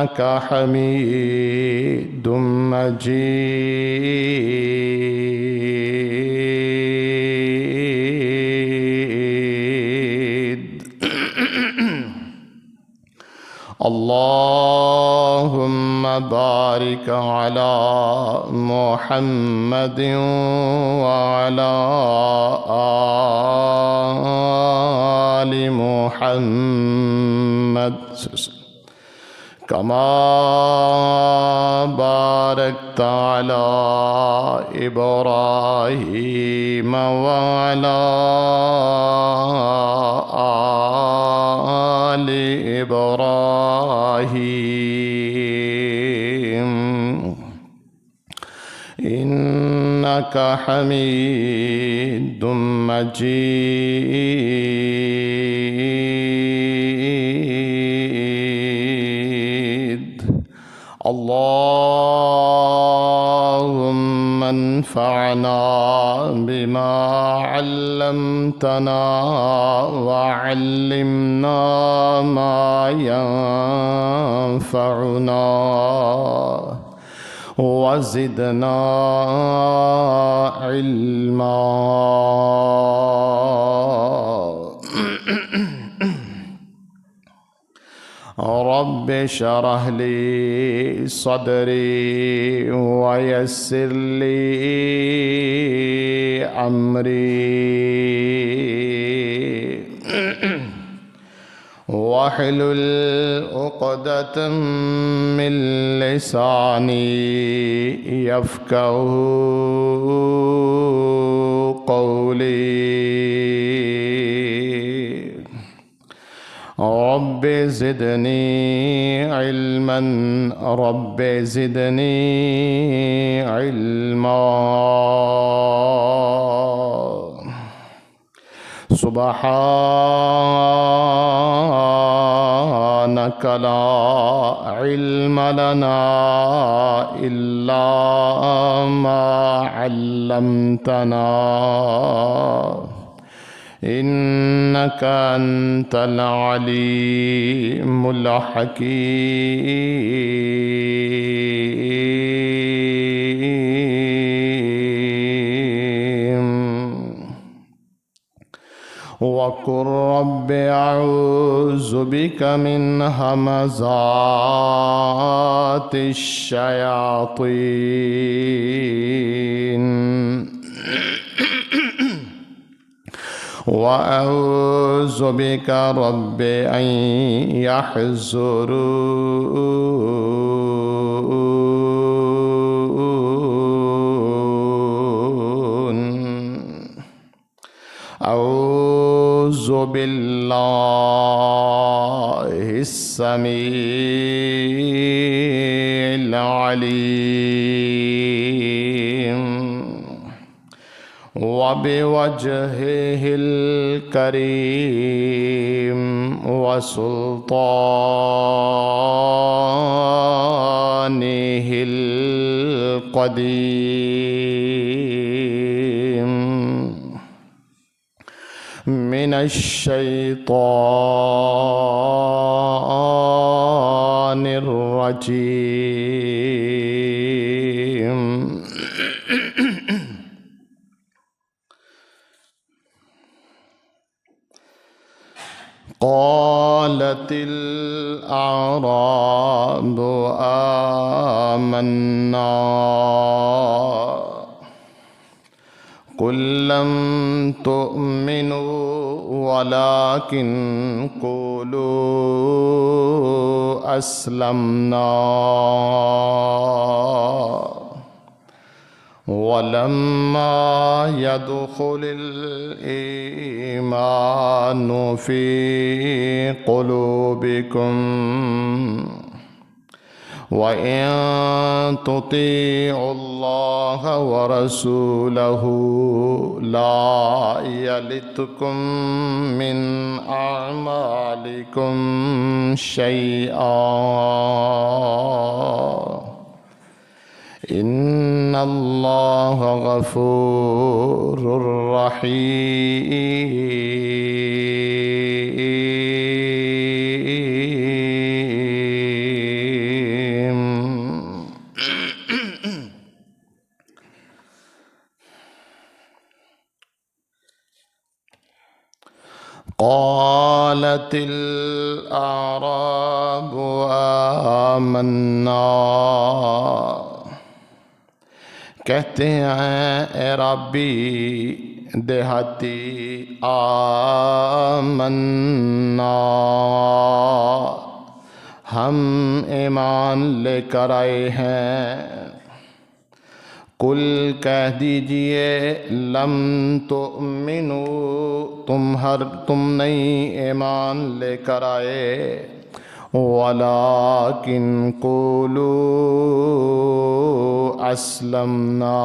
إنك حميد مجيد. اللهم بارك على محمد وعلى آل محمد كما باركت على إبراهيم وعلى آل إبراهيم إنك حميد مجيد. اللهم انفعنا بما علمتنا وعلمنا ما ينفعنا وزدنا علما. رب اشرح لي صدري ويسر لي أمري واحلل عقدة من لساني يفقه قولي. رب زدني علما رب زدني علما. سبحانك لا علم لنا إلا ما علمتنا إنك أنت العليم الحكيم. وقل رب أعوذ بك من همزات الشياطين وأعوذ بك رب أن يحضرون. أعوذ بالله السميع العليم وبوجهه الكريم وسلطانه القديم من الشيطان الرجيم. قالت الأعراب آمنا قل لم تؤمنوا ولكن قولوا أسلمنا ولما يدخل الإيمان في قلوبكم وإن تطيعوا الله ورسوله لا يلتكم من أعمالكم شيئا إن الله غفور رحيم. قالت الأعراب آمنا، کہتے ہیں اے ربی دیہاتی آمنا، ہم ایمان لے کر آئے ہیں۔ کل کہہ دیجئے لم تؤمنوا، تم نہیں ایمان لے کر آئے، وَلَٰكِنْ قُولُوا أَسْلَمْنَا،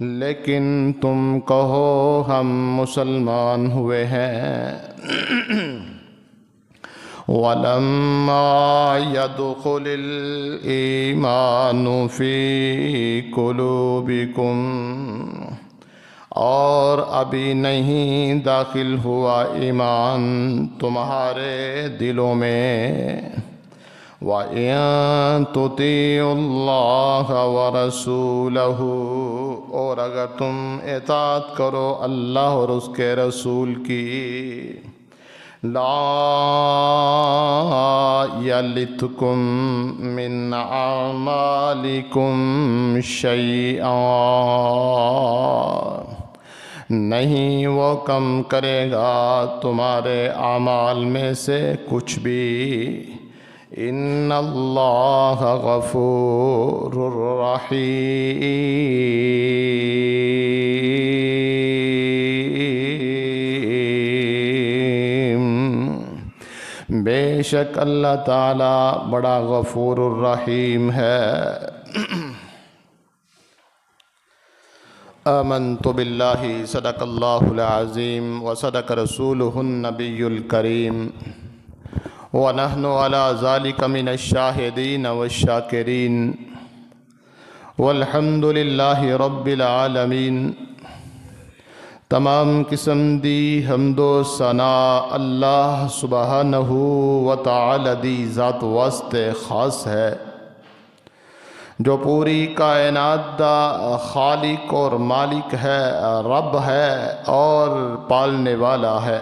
لیکن تم کہو ہم مسلمان ہوئے ہیں۔ وَلَمَّا يَدْخُلِ الْإِيمَانُ فِي قُلُوبِكُمْ، اور ابھی نہیں داخل ہوا ایمان تمہارے دلوں میں۔ وَإِن تُطِيعُوا اللَّهَ وَرَسُولَهُ، اور اگر تم اطاعت کرو اللہ اور اس کے رسول کی، لا یلتکم من اعمالکم شیئا، نہیں وہ کم کرے گا تمہارے اعمال میں سے کچھ بھی۔ ان اللہ غفور رحیم، بے شک اللہ تعالی بڑا غفور الرحیم ہے۔ آمنت باللہ، صدق اللہ العظیم وصدق رسولہ النبی الکریم، ونحن على ذلك من الشاہدین والشاکرین، والحمد للہ رب العالمین۔ تمام قسم دی حمد و ثناء اللہ سبحانہ و تعالی دی ذات واسطے خاص ہے، جو پوری کائنات دا خالق اور مالک ہے، رب ہے اور پالنے والا ہے۔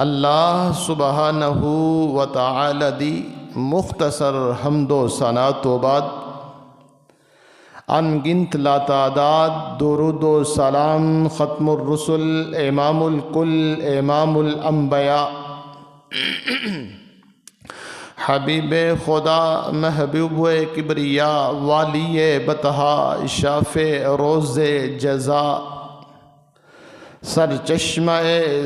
اللہ سبحانہ و تعالی دی مختصر حمد و ثناء تو بعد ان گنت لاتعداد درود و سلام ختم الرسل، امام الکل، امام الانبیاء، حبیب خدا، محبوب کبریا، والی بطحا، شافع روز جزا، سرچشمہ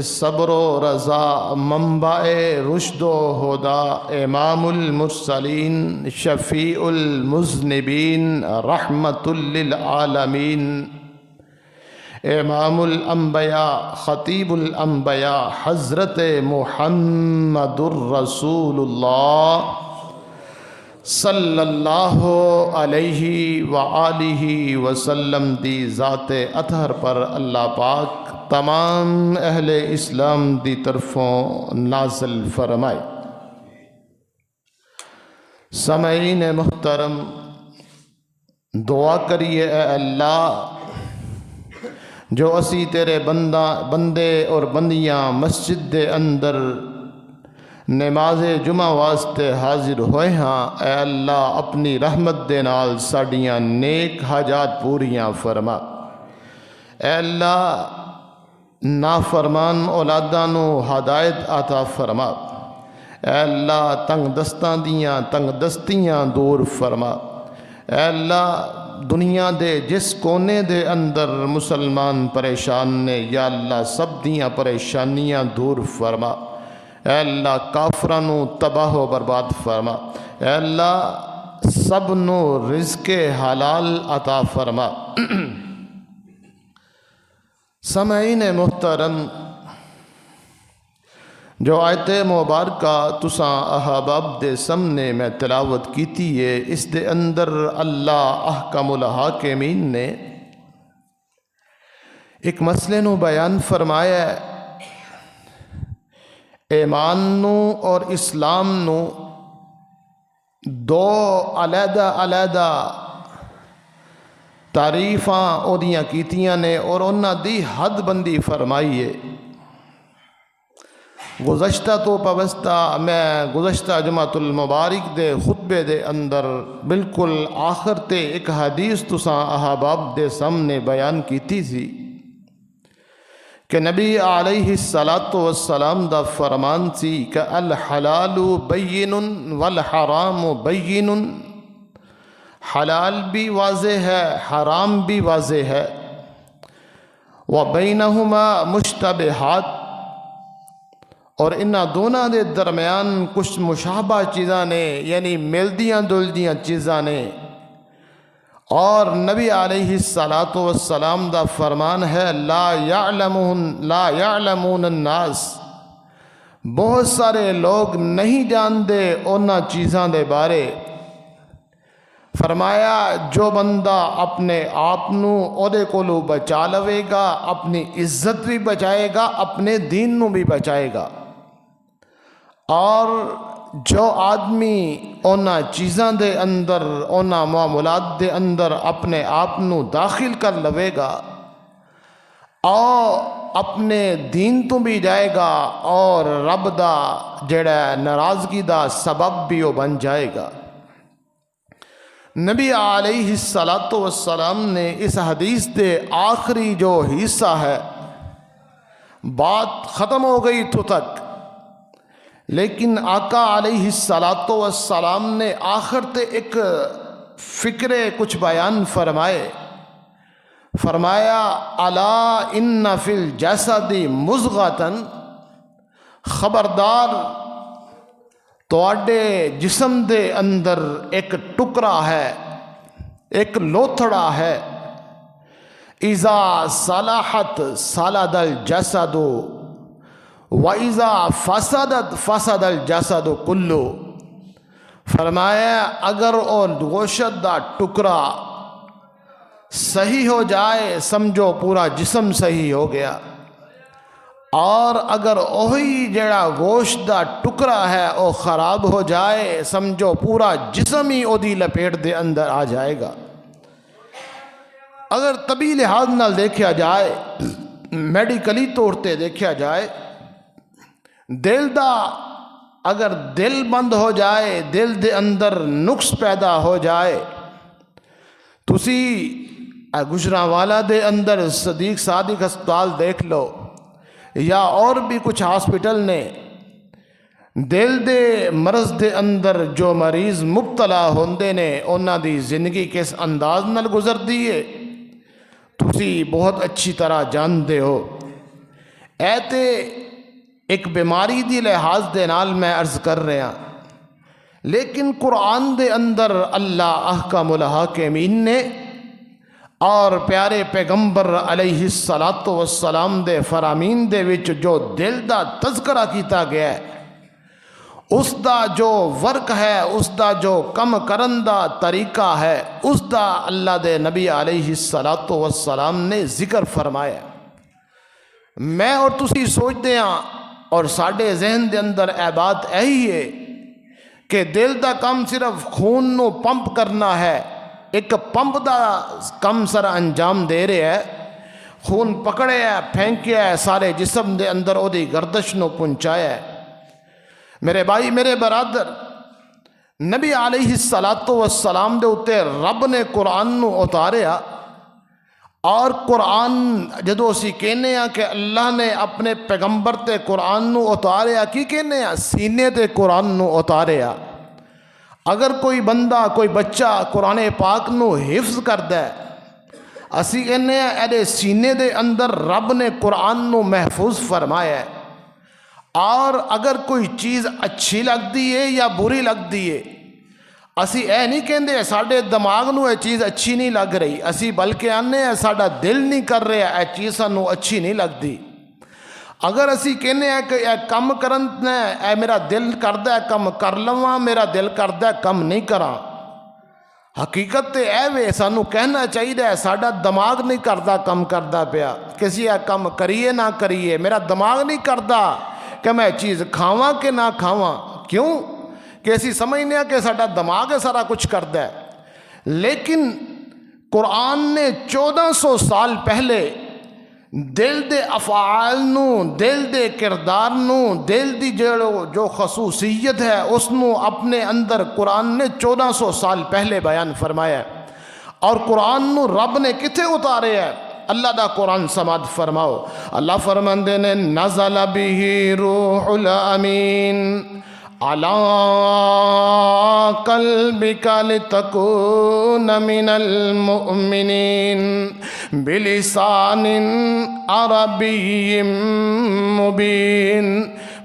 صبر و رضا، منبع رشد و ہدا، امام المرسلین، شفیع المذنبین، رحمت للعالمین، امام الانبیاء، خطیب الانبیاء، حضرت محمد الرسول اللہ صلی اللہ علیہ وآلہ وسلم دی ذات اطہر پر اللہ پاک تمام اہل اسلام دی طرفوں نازل فرمائے۔ سامعین محترم، دعا کریے اے اللہ، جو اسی تیرے بندے اور بندیاں مسجد دے اندر نماز جمعہ واسطے حاضر ہوئے ہاں، اے اللہ اپنی رحمت دے نال ساڈیاں نیک حاجات پوریاں فرما۔ اے اللہ نافرمان اولاداں نو ہدایت عطا فرما۔ اے اللہ تنگ دستیاں دور فرما۔ اے اللہ دنیا دے جس کونے دے اندر مسلمان پریشان نے، یا اللہ سب دیاں پریشانیاں دور فرما۔ اے اللہ کافراں نو تباہ و برباد فرما۔ اے اللہ سب نو رزق حلال عطا فرما۔ سامعین محترم، جو آیت مبارکہ تساں احباب دے سامنے میں تلاوت کیتی ہے، اس دے اندر اللہ احکم الحاکمین نے ایک مسئلے نو بیان فرمایا ہے۔ ایمان نو اور اسلام نو دو علیحدہ تعریفاں اودیاں کیتیاں نے اور انہاں دی حد بندی فرمائی ہے۔ گزشتہ تو پوستہ میں گزشتہ جمعۃ المبارک دے خطبے دے اندر بالکل آخر تے ایک حدیث تساں احباب دے سامنے بیان کیتی سی کہ نبی علیہ السلام دا فرمان سی کہ الحلال بین والحرام بین، حلال بھی واضح ہے حرام بھی واضح ہے، وبینہما مشتبہات، اور انہاں دونوں دے درمیان کچھ مشابہ چیزاں نے یعنی ملدیاں دلدیاں چیزاں نے۔ اور نبی علیہ السلام دا فرمان ہے لا یعلمون الناس، بہت سارے لوگ نہیں جانتے انہاں چیزاں دے بارے۔ فرمایا جو بندہ اپنے آپ نو اودے کولو بچا لوے گا، اپنی عزت بھی بچائے گا، اپنے دین نو بھی بچائے گا، اور جو آدمی اونا چیزاں دے اندر اونا معاملات دے اندر اپنے آپ نو داخل کر لوے گا اور اپنے دین تو بھی جائے گا اور رب دا جڑا ناراضگی دا سبب بھی وہ بن جائے گا۔ نبی علیہ السلام نے اس حدیث دے آخری جو حصہ ہے، بات ختم ہو گئی تو تک، لیکن آقا علیہ السلام نے آخر تے ایک فکرے کچھ بیان فرمائے۔ فرمایا الا ان فی الجسد مضغۃ، خبردار تواڈے جسم دے اندر ایک ٹکڑا ہے، ایک لوتھڑا ہے، اذا صلحت صلح الجسد وَإِذَا فَسَدَتْ فَسَدَ الْجَسَدُ كُلُّ۔ فرمایا اگر اور گوشت دا ٹکڑا صحیح ہو جائے سمجھو پورا جسم صحیح ہو گیا، اور اگر وہی جڑا گوشت دا ٹکڑا ہے وہ خراب ہو جائے سمجھو پورا جسم ہی او دی لپیٹ دے اندر آ جائے گا۔ اگر طبی لحاظ نال دیکھا جائے، میڈیکلی طور تے دیکھا جائے، دل دا اگر دل بند ہو جائے، دل دے اندر نقص پیدا ہو جائے، تسی گجرانوالا دے اندر صدیق صادق ہسپتال دیکھ لو یا اور بھی کچھ ہاسپٹل نے، دل دے مرض دے اندر جو مریض مبتلا ہوندے نے انہاں دی زندگی کس انداز نال گزر دیئے تسی بہت اچھی طرح جانتے ہو۔ ایتے ایک بیماری دی لحاظ دے نال میں عرض کر رہا، لیکن قرآن دے اندر اللہ احکام الحاکمین نے اور پیارے پیغمبر علیہ السلام دے فرامین دے وچ جو دل دا تذکرہ کیتا گیا ہے، اس دا جو ورک ہے، اس دا جو کم کرن دا طریقہ ہے، اس دا اللہ دے نبی علیہ السلام نے ذکر فرمایا۔ میں اور تسی سوچ دیاں اور ساڑھے ذہن دے اندر اے بات یہی ہے کہ دل دا کم صرف خون نو پمپ کرنا ہے، ایک پمپ دا کم سر انجام دے رہے ہے، خون پکڑے ہے، پھینکیا ہے، سارے جسم دے اندر او دی گردش نو پہنچایا ہے۔ میرے بھائی میرے برادر، نبی علیہ السلام دے اتے رب نے قرآن نو اتاریا، اور قرآن جدو اسی کہنے ہیں کہ اللہ نے اپنے پیغمبر تے قرآن نو اتاریا، کی کہنے ہیں؟ سینے تے قرآن نو اتاریا۔ اگر کوئی بندہ کوئی بچہ قرآن پاک نو حفظ کردہ ہے، اسی کہنے ہیں ایڈے سینے دے اندر رب نے قرآن نو محفوظ فرمایا ہے۔ اور اگر کوئی چیز اچھی لگ دی ہے یا بری لگ دی ہے، اسی اے نہیں کہندے ساڑھے دماغ نو اے چیز اچھی نہیں لگ رہی، اسی بلکہ آنے ہیں ساڑھا دل نہیں کر رہا اے چیز سانو اچھی نہیں لگ دی۔ اگر اسی کہنے ہیں کہ اے کم کرن اے میرا دل کردہ ہے کم کر لواں، میرا دل کردہ ہے کم نہیں کراں، حقیقت تے اے وے سانو کہنا چاہیے ساڑھا دماغ نہیں کردہ کم کردہ پیا، کسی اے کم کریے نہ کریے، میرا دماغ نہیں کردہ کہ میں چیز کھاواں کہ نہ کھاواں۔ کیوں کہ اسی سمجھنے ہیں کہ ساڑھا دماغ ہے سارا کچھ کردہ ہے، لیکن قرآن نے 1400 سال پہلے دل دے افعال نو، دل دے کردار نو، دل دی جو خصوصیت ہے اس نو اپنے اندر قرآن نے 1400 سال پہلے بیان فرمایا ہے۔ اور قرآن نو رب نے کتھے اتارے ہے؟ اللہ دا قرآن سماعت فرماؤ، اللہ فرماندے نے نزل بہ روح الامین علی قلبک لتکون من المؤمنین بلسان عربی مبین۔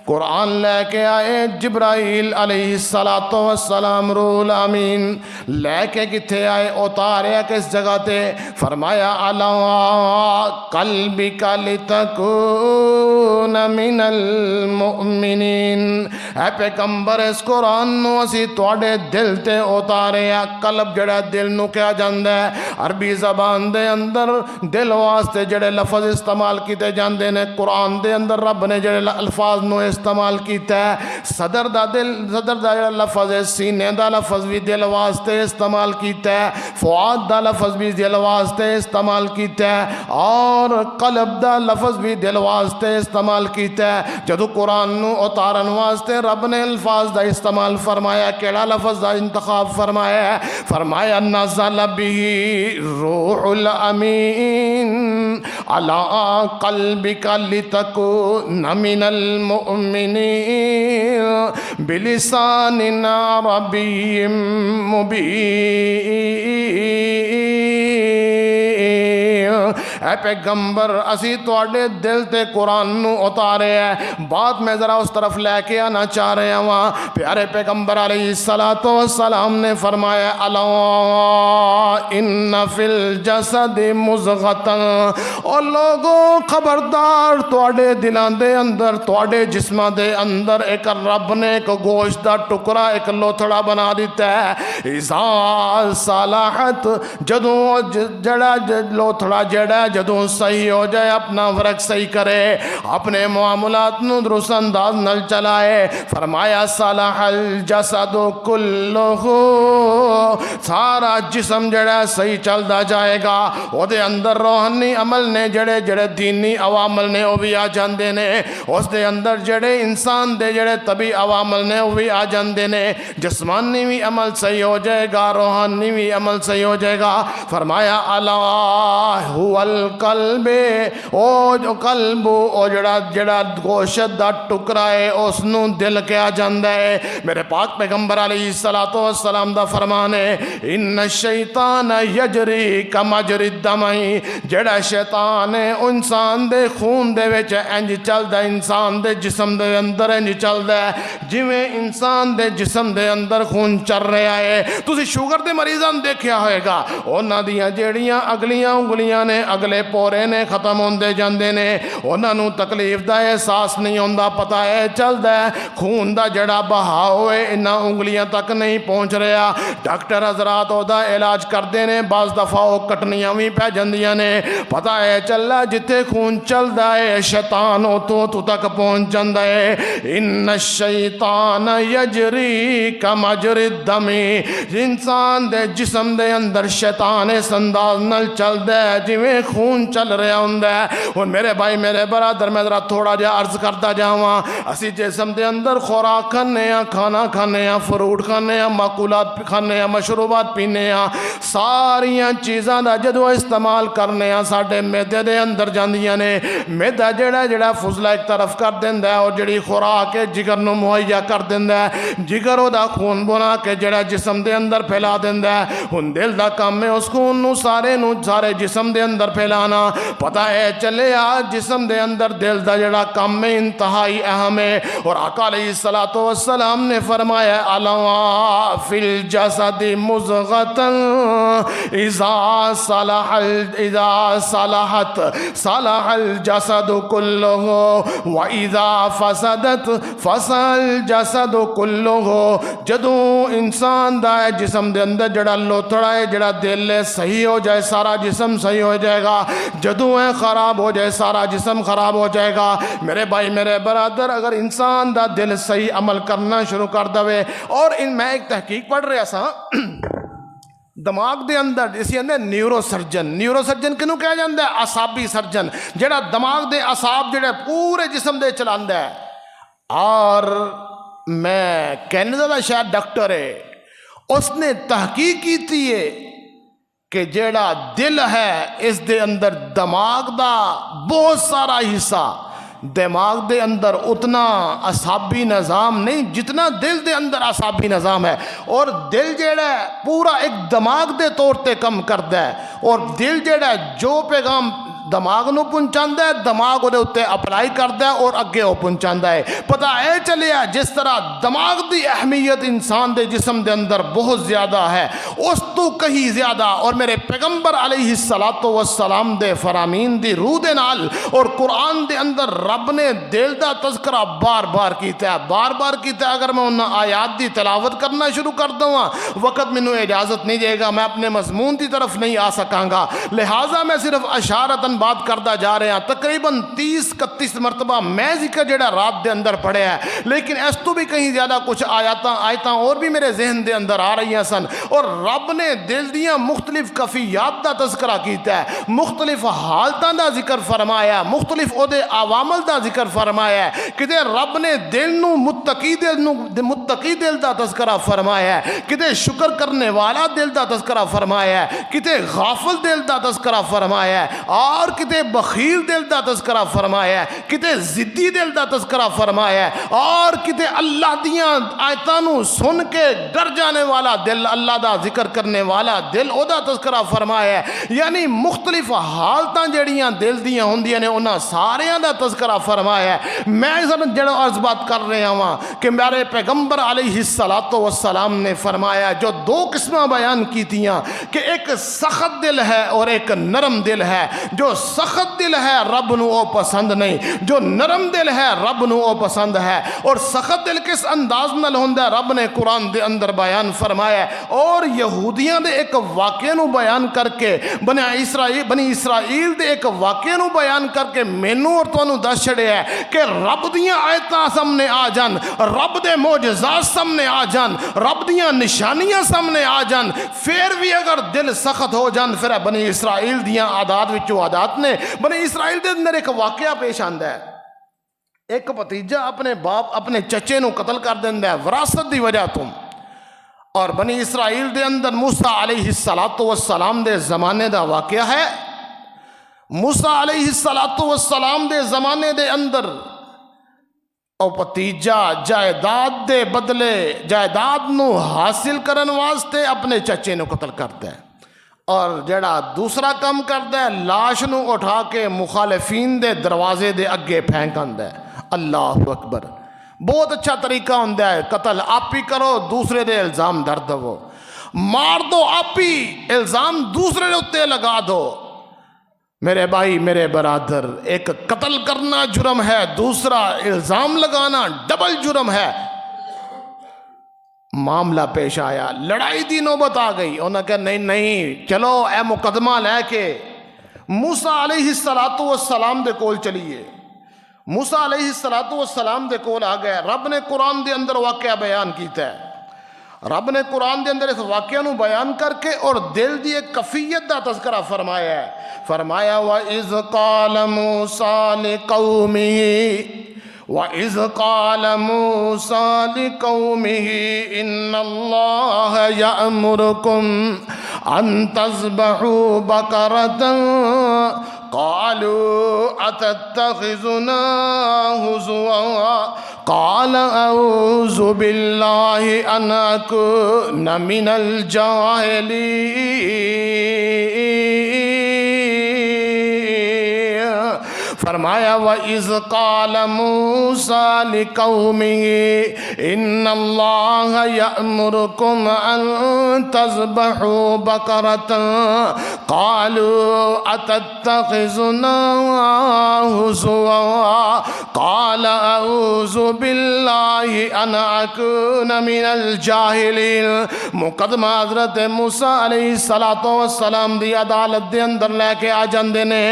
قرآن لے کے آئے جبرائیل علیہ السلام روح الامین لے کے کتھے آئے؟ اتارے کس جگہ تے؟ فرمایا علی قلبک لتکون من المؤمنین۔ اے پیغمبر اس قرآن نو اسی تواڈے دل تے اتارے ہیں۔ قلب جڑا دل نو کہا جاندا ہے، عربی زبان دے اندر دل واسطے جڑے لفظ استعمال کیتے جاندے نے، قرآن دے اندر رب نے جڑے الفاظ نو استعمال کیتا ہے، صدر دا جڑا لفظ ہے، سینے دا لفظ بھی دل واسطے استعمال کیتا ہے، فؤاد دا لفظ بھی دل واسطے استعمال کیتا ہے، اور قلب دا لفظ بھی دل واسطے استعمال کیتا ہے۔ جدو قرآن نو اتارن واسطے رب نے الفاظ دا استعمال فرمایا، کیڑا لفظ دا انتخاب فرمایا ہے؟ فرمایا نزل بہ روح الامین علی قلبک لتکون من المؤمنین بلسان عربی مبین۔ اے پیغمبر اسی تواڈے دل تے قرآن نو اتارے ہے۔ بات میں ذرا اس طرف لے کے آنا چاہ رہے ہیں، وہاں پیارے پیغمبر علیہ السلام نے فرمایا الا ان فی الجسد مضغۃ، اور لوگوں خبردار تواڈے دلاں دے اندر، تواڈے جسماں دے اندر ایک رب نے ایک گوشت دا ٹکڑا، ایک لوتھڑا بنا دیتا ہے۔ اذا صلحت، جدوں جڑا لوتھڑا جڑا جدوں صحیح ہو جائے، اپنا ورک صحیح کرے، اپنے معاملات نو درست انداز نال چلائے، فرمایا صلح الجسد کلہ، سارا جسم جڑا صحیح چلدا جائے گا۔ او دے اندر روحانی عمل نے جڑے دینی عوامل نے وہ بھی آ جاندے نے، اس دے اندر جڑے انسان دے جڑے طبی عوامل نے وہ بھی آ جاندے نے، جسمانی بھی عمل صحیح ہو جائے گا، روحانی بھی عمل صحیح ہو جائے گا۔ فرمایا الا هو القلب، او جو قلب او جڑا گوشت دا ٹکڑا ہے اس نو دل کہا جاندا ہے۔ میرے پاک پیغمبر علیہ السلام دا فرمان ہے ان الشیطان یجری کمجری الدم، جڑا شیطان ہے انسان دے خون دے وچ انج چلدا، انسان دے جسم دے اندر انج چلدا ہے جویں انسان دے جسم دے اندر خون چل رہا ہے۔ تسی شوگر دے مریضاں دیکھیا ہوئے گا، انہاں دیاں جیڑیاں اگلیاں انگلیاں نے، اگلے پورے نے ختم ہوندے جاندے نے، انہاں نوں تکلیف دا احساس نہیں ہوندا، پتہ ہے چلدا ہے خون دا جڑا بہاؤ ہے انہاں انگلیاں تک نہیں پہنچ رہا۔ ڈاکٹر حضرات او دا علاج کردے نے، بعض دفعہ او کٹنیاں بھی پہ جاندیاں نے، پتہ ہے چلا جتے خون چلدا ہے شیطان او تو تک پہنچ جاندا ہے۔ ان الشیطان یجری کمجری الدم، انسان دے جسم دے اندر شیطان اس انداز نال چلدا ہے جویں خون چل رہا ہوندا ہے۔ اور میرے بھائی میرے برادر، میں ذرا تھوڑا جہا عرض کرتا جاواں، اسی جسم دے اندر خوراک کھانے ہاں، کھانا کھانے ہاں، فروٹ کھانے ہاں، ماکولات کھانے ہاں، مشروبات پینے ہاں، ساریاں چیزاں دا جدو استعمال کرنے ہاں ساڈے میدے دے اندر جاندیاں نے۔ میدا جڑا فضلہ ایک طرف کر دیندا ہے، اور جڑی خوراک ہے جگر نو مہیا کر دیندا ہے، جگر او دا خون بنا کے جڑا جسم دے اندر پھیلا دیندا ہے۔ ہن دل دا کام ہے اس خون نو سارے جسم دے اندر پھیلانا۔ پتہ ہے چلے جسم دے اندر دل دا جڑا کام ہے انتہائی اہم ہے، اور آقا علیہ السلام نے فرمایا الا فی الجسد مضغۃ اذا صلحت صلح الجسد کلہ واذا فسدت فسد الجسد کلہ۔ جدوں انسان دا جسم دے اندر جڑا لوتھڑا ہے، جڑا دل ہے صحیح ہو جائے، سارا جسم صحیح ہو جائے گا۔ جدوں ہے خراب ہو جائے، سارا جسم خراب ہو جائے گا۔ میرے بھائی میرے برادر، اگر انسان دا دل صحیح عمل کرنا شروع کر دے، اور میں ایک تحقیق پڑھ رہا سا، دماغ دے اندر اسی اندر نیورو سرجن کنوں کہا جاندہ ہے؟ اعصابی سرجن، جڑا دماغ دے اعصاب جڑے پورے جسم دے چلاندہ ہے۔ اور میں کینیڈا دا شاید ڈاکٹر ہے، اس نے تحقیق کی تھی کہ جیڑا دل ہے اس دے اندر دماغ دا بہت سارا حصہ، دماغ دے اندر اتنا اعصابی نظام نہیں جتنا دل دے اندر اعصابی نظام ہے، اور دل جیڑا ہے پورا ایک دماغ دے طور تے کم کردا ہے، اور دل جیڑا ہے جو پیغام دماغ نو پہنچاندا ہے دماغ دے اوتے اپلائی کردا ہے اور اگے وہ پہنچاندا ہے۔ پتہ اے چلیا جس طرح دماغ دی اہمیت انسان دے جسم دے اندر بہت زیادہ ہے، اس تو کہیں زیادہ، اور میرے پیغمبر علیہ السلام دے فرامین دی روح دے نال اور قرآن دے اندر رب نے دل دا تذکرہ بار بار کیتا ہے۔ اگر میں انہاں آیات دی تلاوت کرنا شروع کر دوں وقت مینوں اجازت نہیں دے گا، میں اپنے مضمون دی طرف نہیں آ سکاں گا، لہٰذا میں صرف اشارتاً بات کرتا جا رہے ہیں۔ تقریباً 30-31 مرتبہ میں ذکر جڑا رات دے اندر پڑھے ہے، لیکن اس تو بھی کہیں زیادہ کچھ آیتاں اور بھی میرے ذہن دے اندر آ رہی ہیں سن، اور رب نے دل دیاں مختلف کفیات دا تذکرہ کیتا ہے، مختلف حالتاں دا ذکر فرمایا، مختلف او دے عوامل دا ذکر فرمایا ہے، کدے رب نے دل نو متقی دل دا تذکرہ فرمایا ہے، کدے شکر کرنے والا دل دا تذکرہ فرمایا ہے، کدے غافل دل دا تذکرہ فرمایا ہے، اور کتے بخیل دل دا تذکرہ فرمایا ہے، کتے ضدی دل دا تذکرہ فرمایا ہے، اور کتے اللہ دیاں آیتانوں سن کے ڈر جانے والا دل، اللہ دا ذکر کرنے والا دل، او دا تذکرہ فرمایا ہے۔ یعنی مختلف حالتاں جڑیاں دل دیاں ہوندیاں نے انہاں ساریاں دا تذکرہ فرمایا ہے۔ میں جڑا عرض بات کر رہے ہاں کہ میرے پیغمبر علیہ السلام نے فرمایا جو دو قسمیں بیان کی تھیاں کہ ایک سخت دل ہے اور ایک نرم دل ہے۔ جو سخت دل ہے رب نو او پسند نہیں، جو نرم دل ہے رب نو او پسند ہے۔ اور سخت دل کس انداز نال ہوندا ہے رب نے قرآن دے اندر بیان فرمایا ہے، اور یہودیاں دے ایک واقعے نو بیان کر کے بنی اسرائیل دے ایک واقعے نو بیان کر کے مینوں اور تانوں دس چھڑیا ہے کہ رب دیاں آیتاں سامنے آ جان، رب دے معجزات سامنے آ جان، رب دیاں نشانیاں سامنے آ جان، پھر بھی اگر دل سخت ہو جان، پھر بنی اسرائیل دیاں عادات عادات نے بنی اسرائیل دے اندر ایک واقعہ پیش آندا ہے۔ ایک بھتیجا اپنے باپ اپنے چچے نو قتل کر دیندا ہے وراثت دی وجہ تو، اور بنی اسرائیل دے اندر موسیٰ علیہ السلام دے زمانے دا واقعہ ہے۔ موسیٰ علیہ السلام دے زمانے دے اندر او بھتیجا جائیداد دے بدلے جائیداد نو حاصل کرن واسطے اپنے چچے نو قتل کرتا ہے، اور جڑا دوسرا کام کرتا ہے لاش نو اٹھا کے مخالفین دے دروازے دے اگے پھینک آندا ہے۔ اللہ اکبر، بہت اچھا طریقہ ہوندا ہے قتل، آپ ہی کرو دوسرے دے الزام در دو، مار دو آپ ہی، الزام دوسرے دے اتے لگا دو۔ میرے بھائی میرے برادر، ایک قتل کرنا جرم ہے، دوسرا الزام لگانا ڈبل جرم ہے۔ معاملہ پیش آیا، لڑائی دی نوبت آ گئی، انہوں نے کہا نہیں چلو اے مقدمہ لے کے موسیٰ علیہ السلام دے کول چلیے۔ موسیٰ علیہ السلام دے کول آ گئے، رب نے قرآن دے اندر واقعہ بیان کیتا ہے، رب نے قرآن دے اندر اس واقعہ نو بیان کر کے اور دل دی ایک کفیت دا تذکرہ فرمایا ہے۔ فرمایا وَإِذْ قَالَ مُوسَىٰ لِقَوْمِهِ وَإِذْ قَالَ مُوسَىٰ لِقَوْمِهِ إِنَّ اللَّهَ يَأْمُرُكُمْ أَن تَذْبَحُوا بَقَرَةً قَالُوا أَتَتَّخِذُنَا هُزُوًا قَالَ أَعُوذُ بِاللَّهِ أَنْ أَكُونَ مِنَ الْجَاهِلِينَ۔ فرمایا وَإِذْ قَالَ مُوسَىٰ لِقَوْمِهِ إِنَّ اللَّهَ يَأْمُرُكُمْ أَن تَذْبَحُوا بَقَرَةً قَالُوا أَتَتَّخِذُنَا هُزُوًا قَالَ أَعُوذُ بِاللَّهِ أَنْ أَكُونَ مِنَ الْجَاهِلِينَ۔ مقدمہ حضرت موسیٰ علیہ السلام دی عدالت دے اندر لے کے آ جاندے نے،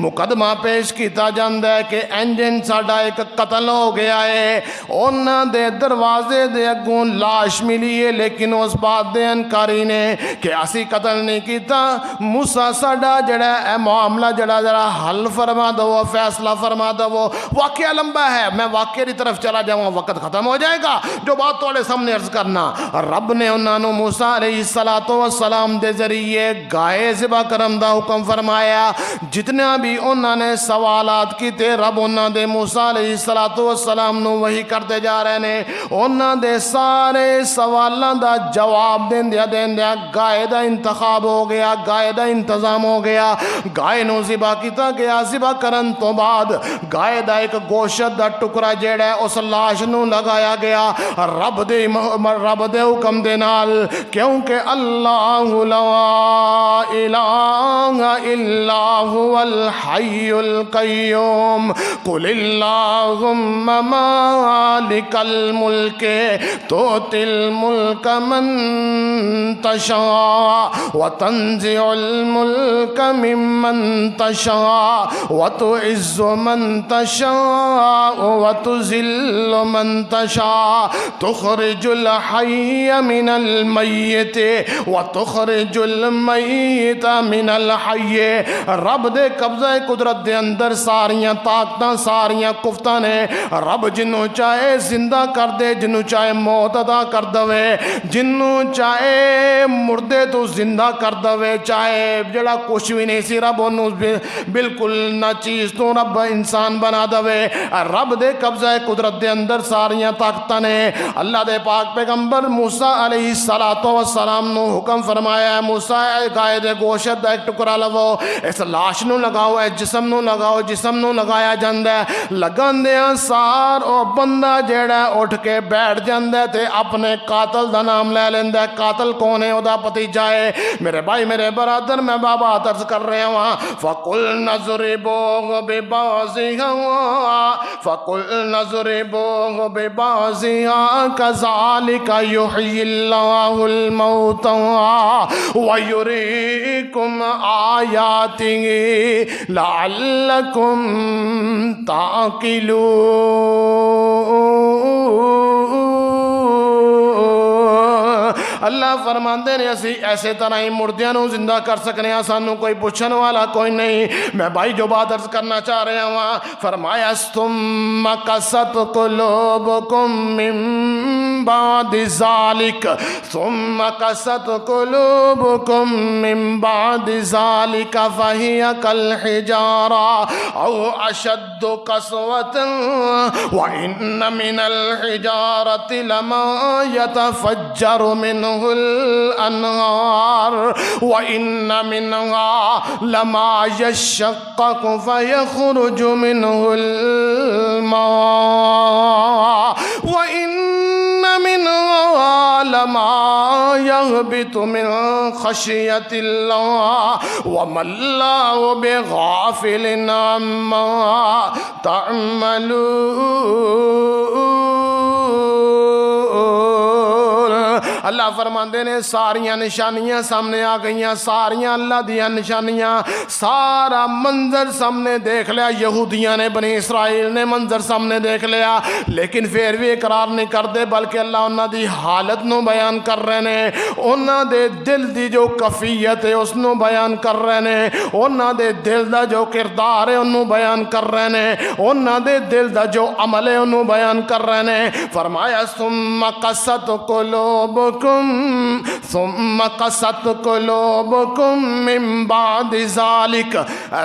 مقدمہ پیش کیتا کیتا جاندا ہے کہ انجن ساڈا ایک قتل ہو گیا ہے، انہاں دے دروازے دے اگوں لاش ملی ہے، لیکن اس بات دے انکاری نے کہ اسی قتل نہیں کیتا۔ موسیٰ ساڈا جڑا اے معاملہ جڑا ذرا حل فرما دو، فیصلہ فرما دو۔ واقعہ لمبا ہے، میں واقعے کی طرف چلا جاؤں، وقت ختم ہو جائے گا۔ جو بات تھوڑے سامنے عرض کرنا، رب نے انہاں نو موسیٰ علیہ السلام دے ذریعے گائے ذبح کرن دا حکم فرمایا۔ جتنا بھی انہاں نے سوالات کیتے، رب انہاں دے موسیٰ علیہ السلام نو وحی کرتے جا رہے نے۔ انہاں دے سارے سوالاں دا جواب دیندیا گائے دا انتخاب ہو گیا، گائے دا انتظام ہو گیا۔ گائے نو ذبح کیتا گیا، ذبح کرن تو بعد گائے دا ایک گوشت دا ٹکڑا جیڑا ہے اس لاش نو لگایا گیا رب دے حکم دے نال، کیونکہ اللہ لا الہ الا هو الحی القیوم قل اللہم مالک الملک تؤتی الملک من تشاء وتنزع الملک ممن تشاء وتعز من تشاء وتذل من تشاء تخرج الحي من الميت وتخرج الميت من الحي۔ رب دے قبضہ قدرت دے اندر ساریاں طاقتاں ساریاں قفتاں نے۔ رب جنوں چاہے زندہ کر دے، جنوں چاہے موت عطا کر دوے، جنوں چاہے مردے تو زندہ کر دوے، چاہے جڑا کچھ بھی نہیں سی رب انہوں بالکل نہ چیز تو رب انسان بنا دوے۔ رب دے قبضہ قدرت دے اندر ساریاں طاقتاں نے۔ اللہ دے پاک پیغمبر موسیٰ علیہ السلام نو حکم فرمایا ہے، موسیٰ گائے دے گوشت دا ایک ٹکڑا لو، اس لاش نو لگاؤ، اس جسم نو لگاؤ۔ جسم نو لگایا جاندہ ہے، لگن دیا سار او بندہ جیڑا اٹھ کے بیٹھ جاندہ ہے تے اپنے قاتل دا نام لے لیندہ ہے۔ قاتل کون ہے؟ او دا پتیجہ ہے۔ میرے بھائی میرے برادر میں بابا عرض کر رہے ہوں، فَقُلْنَا اضْرِبُوهُ بِبَعْضِهَا فَقُلْنَا اضْرِبُوهُ بِبَعْضِهَا كَذَلِكَ يُحْيِي اللَّهُ الْمَوْتَىٰ وَيُرِيكُمْ آيَاتِهِ لَعَلَّكُمْ تَعْقِلُونَ۔ اللہ فرماندے نے اسی ایسے طرح ہی مردیاں نو زندہ کر سکنے ہیں، سانو کوئی پوچھن والا کوئی نہیں۔ میں بھائی جو بات عرض کرنا چاہ رہے ہوں، فرمایا ثم قست قلوبکم من بعد ذالک ثم قست قلوبکم من بعد ذالک فہی کالحجارہ او اشد قسوة وإن من الحجارة لما يتفجر منه الأنهار وإن منها لما يشقق فيخرج منه الماء وإن منها لما يهبط من خشية الله وما الله بغافل عما تعملون۔ اللہ فرماندے نے ساریاں نشانیاں سامنے آ گئیاں، ساریاں اللہ دیاں نشانیاں، سارا منظر سامنے دیکھ لیا۔ یہودیاں نے، بنی اسرائیل نے منظر سامنے دیکھ لیا، لیکن پھر بھی اقرار نہیں کرتے، بلکہ اللہ انہاں دی حالت نو بیان کر رہے ہیں، انہاں دے دل دی جو کفیت ہے اس نو بیان کر رہے ہیں، انہاں دے دل دا جو کردار ہے انہوں بیان کر رہے ہیں، انہاں دے دل دا جو عمل ہے انہوں بیان کر رہے ہیں۔ فرمایا ثم قست قلوبکم من بعد ذالک،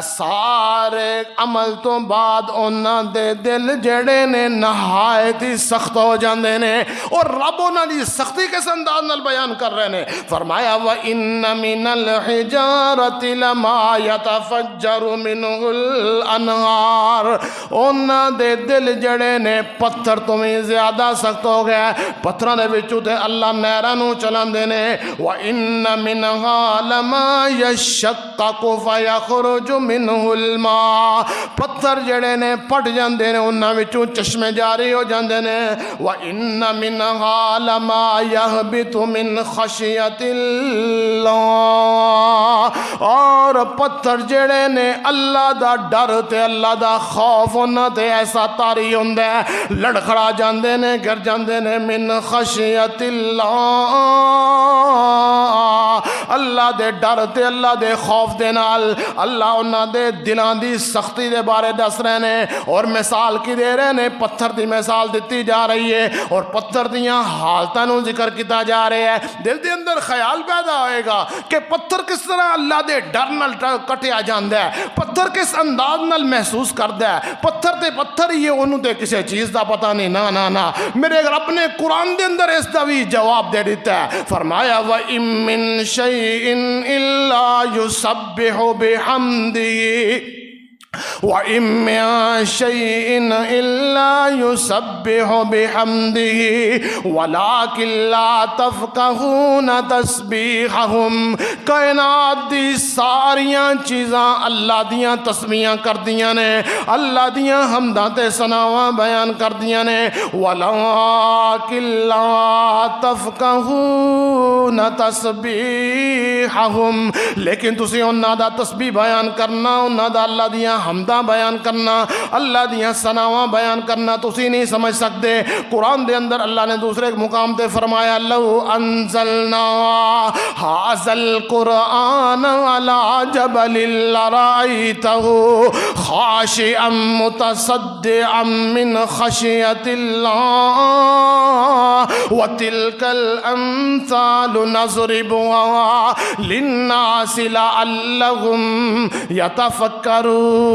سارے عمل تو بعد انہاں دے دل جڑے نے نہایت ہی سخت ہو جاندے نے، اور رب انہاں دی سختی کس انداز نال بیان کر رہے ہیں۔ فرمایا وَإِنَّ مِنَ الْحِجَارَةِ لَمَا يَتَفَجَّرُ مِنْهُ الْأَنْهَارُ، انہاں دے دل جڑے نے پتھر تو میں زیادہ سخت ہو گیا، پتھراں دے وچوں تے اللہ نہراں نو چلاندے نے۔ وَإِنَّ مِنْهَا لَمَا يَشَّقَّقُ فَيَخْرُجُ مِنْهُ الْمَاءُ، پتھر جڑے نے پھٹ جاندے نے، انہاں وچوں چشمے جاری ہو جاندے نے۔ وَإِنَّ مِنْهَا لَمَا يَهْبِطُ مِنْ خَشْيَةِ اللَّهِ، اور پتھر جڑے نے اللہ دا ڈر تے اللہ دا خوف انہاں تے ایسا طاری ہوندا ہے لڑکھڑا جاندے نے گر جاندے نے من خشیت اللہ اللہ دے ڈر تے اللہ دے خوف دے نال اللہ انہاں دے دلاں دی سختی دے بارے دس رہے نے اور مثال کی دے رہے نے پتھر دی مثال دیتی جا رہی ہے اور پتھر دیاں حالتاں نو ذکر کیتا جا رہا ہے دل دے اندر خیال پیدا ہوئے گا کہ پتھر کس طرح اللہ دے ڈر نال کٹیا جاندا ہے پتھر کس انداز نال محسوس کردا ہے پتھر تے پتھر ہی انہوں تے کسی چیز دا پتہ نہیں نا نا نا میرے رب نے قرآن دے اندر اس دا بھی جواب دے دیتا ہے فرمایا وَإِن مِّن شَيْءٍ إِلَّا يُسَبِّحُ بِحَمْدِهِ وَإِن مِّن شَيْءٍ إِلَّا يُسَبِّحُ بِحَمْدِهِ وَلَٰكِن لَّا تَفْقَهُونَ تَسْبِيحَهُمْ کائنات دی ساریاں چیزاں اللہ دیاں تسبیحاں کردیاں نے اللہ دیاں حمداں تے ثناواں بیان کردیاں نے وَلَٰكِن لَّا تَفْقَهُونَ تَسْبِيحَهُمْ لیکن تسی انہاں دا تسبیح بیان کرنا انہاں دا اللہ دیاں حمداں بیان کرنا اللہ دیاں ثناواں بیان کرنا تسی نہیں سمجھ سکتے قرآن دے اندر اللہ نے دوسرے مقام تے فرمایا لو انزلنا ھذا القرآن علی جبل لرأیتہ خاشعا متصدعا من خشیۃ اللہ وتلک الامثال نضربها للناس لعلهم يتفکرون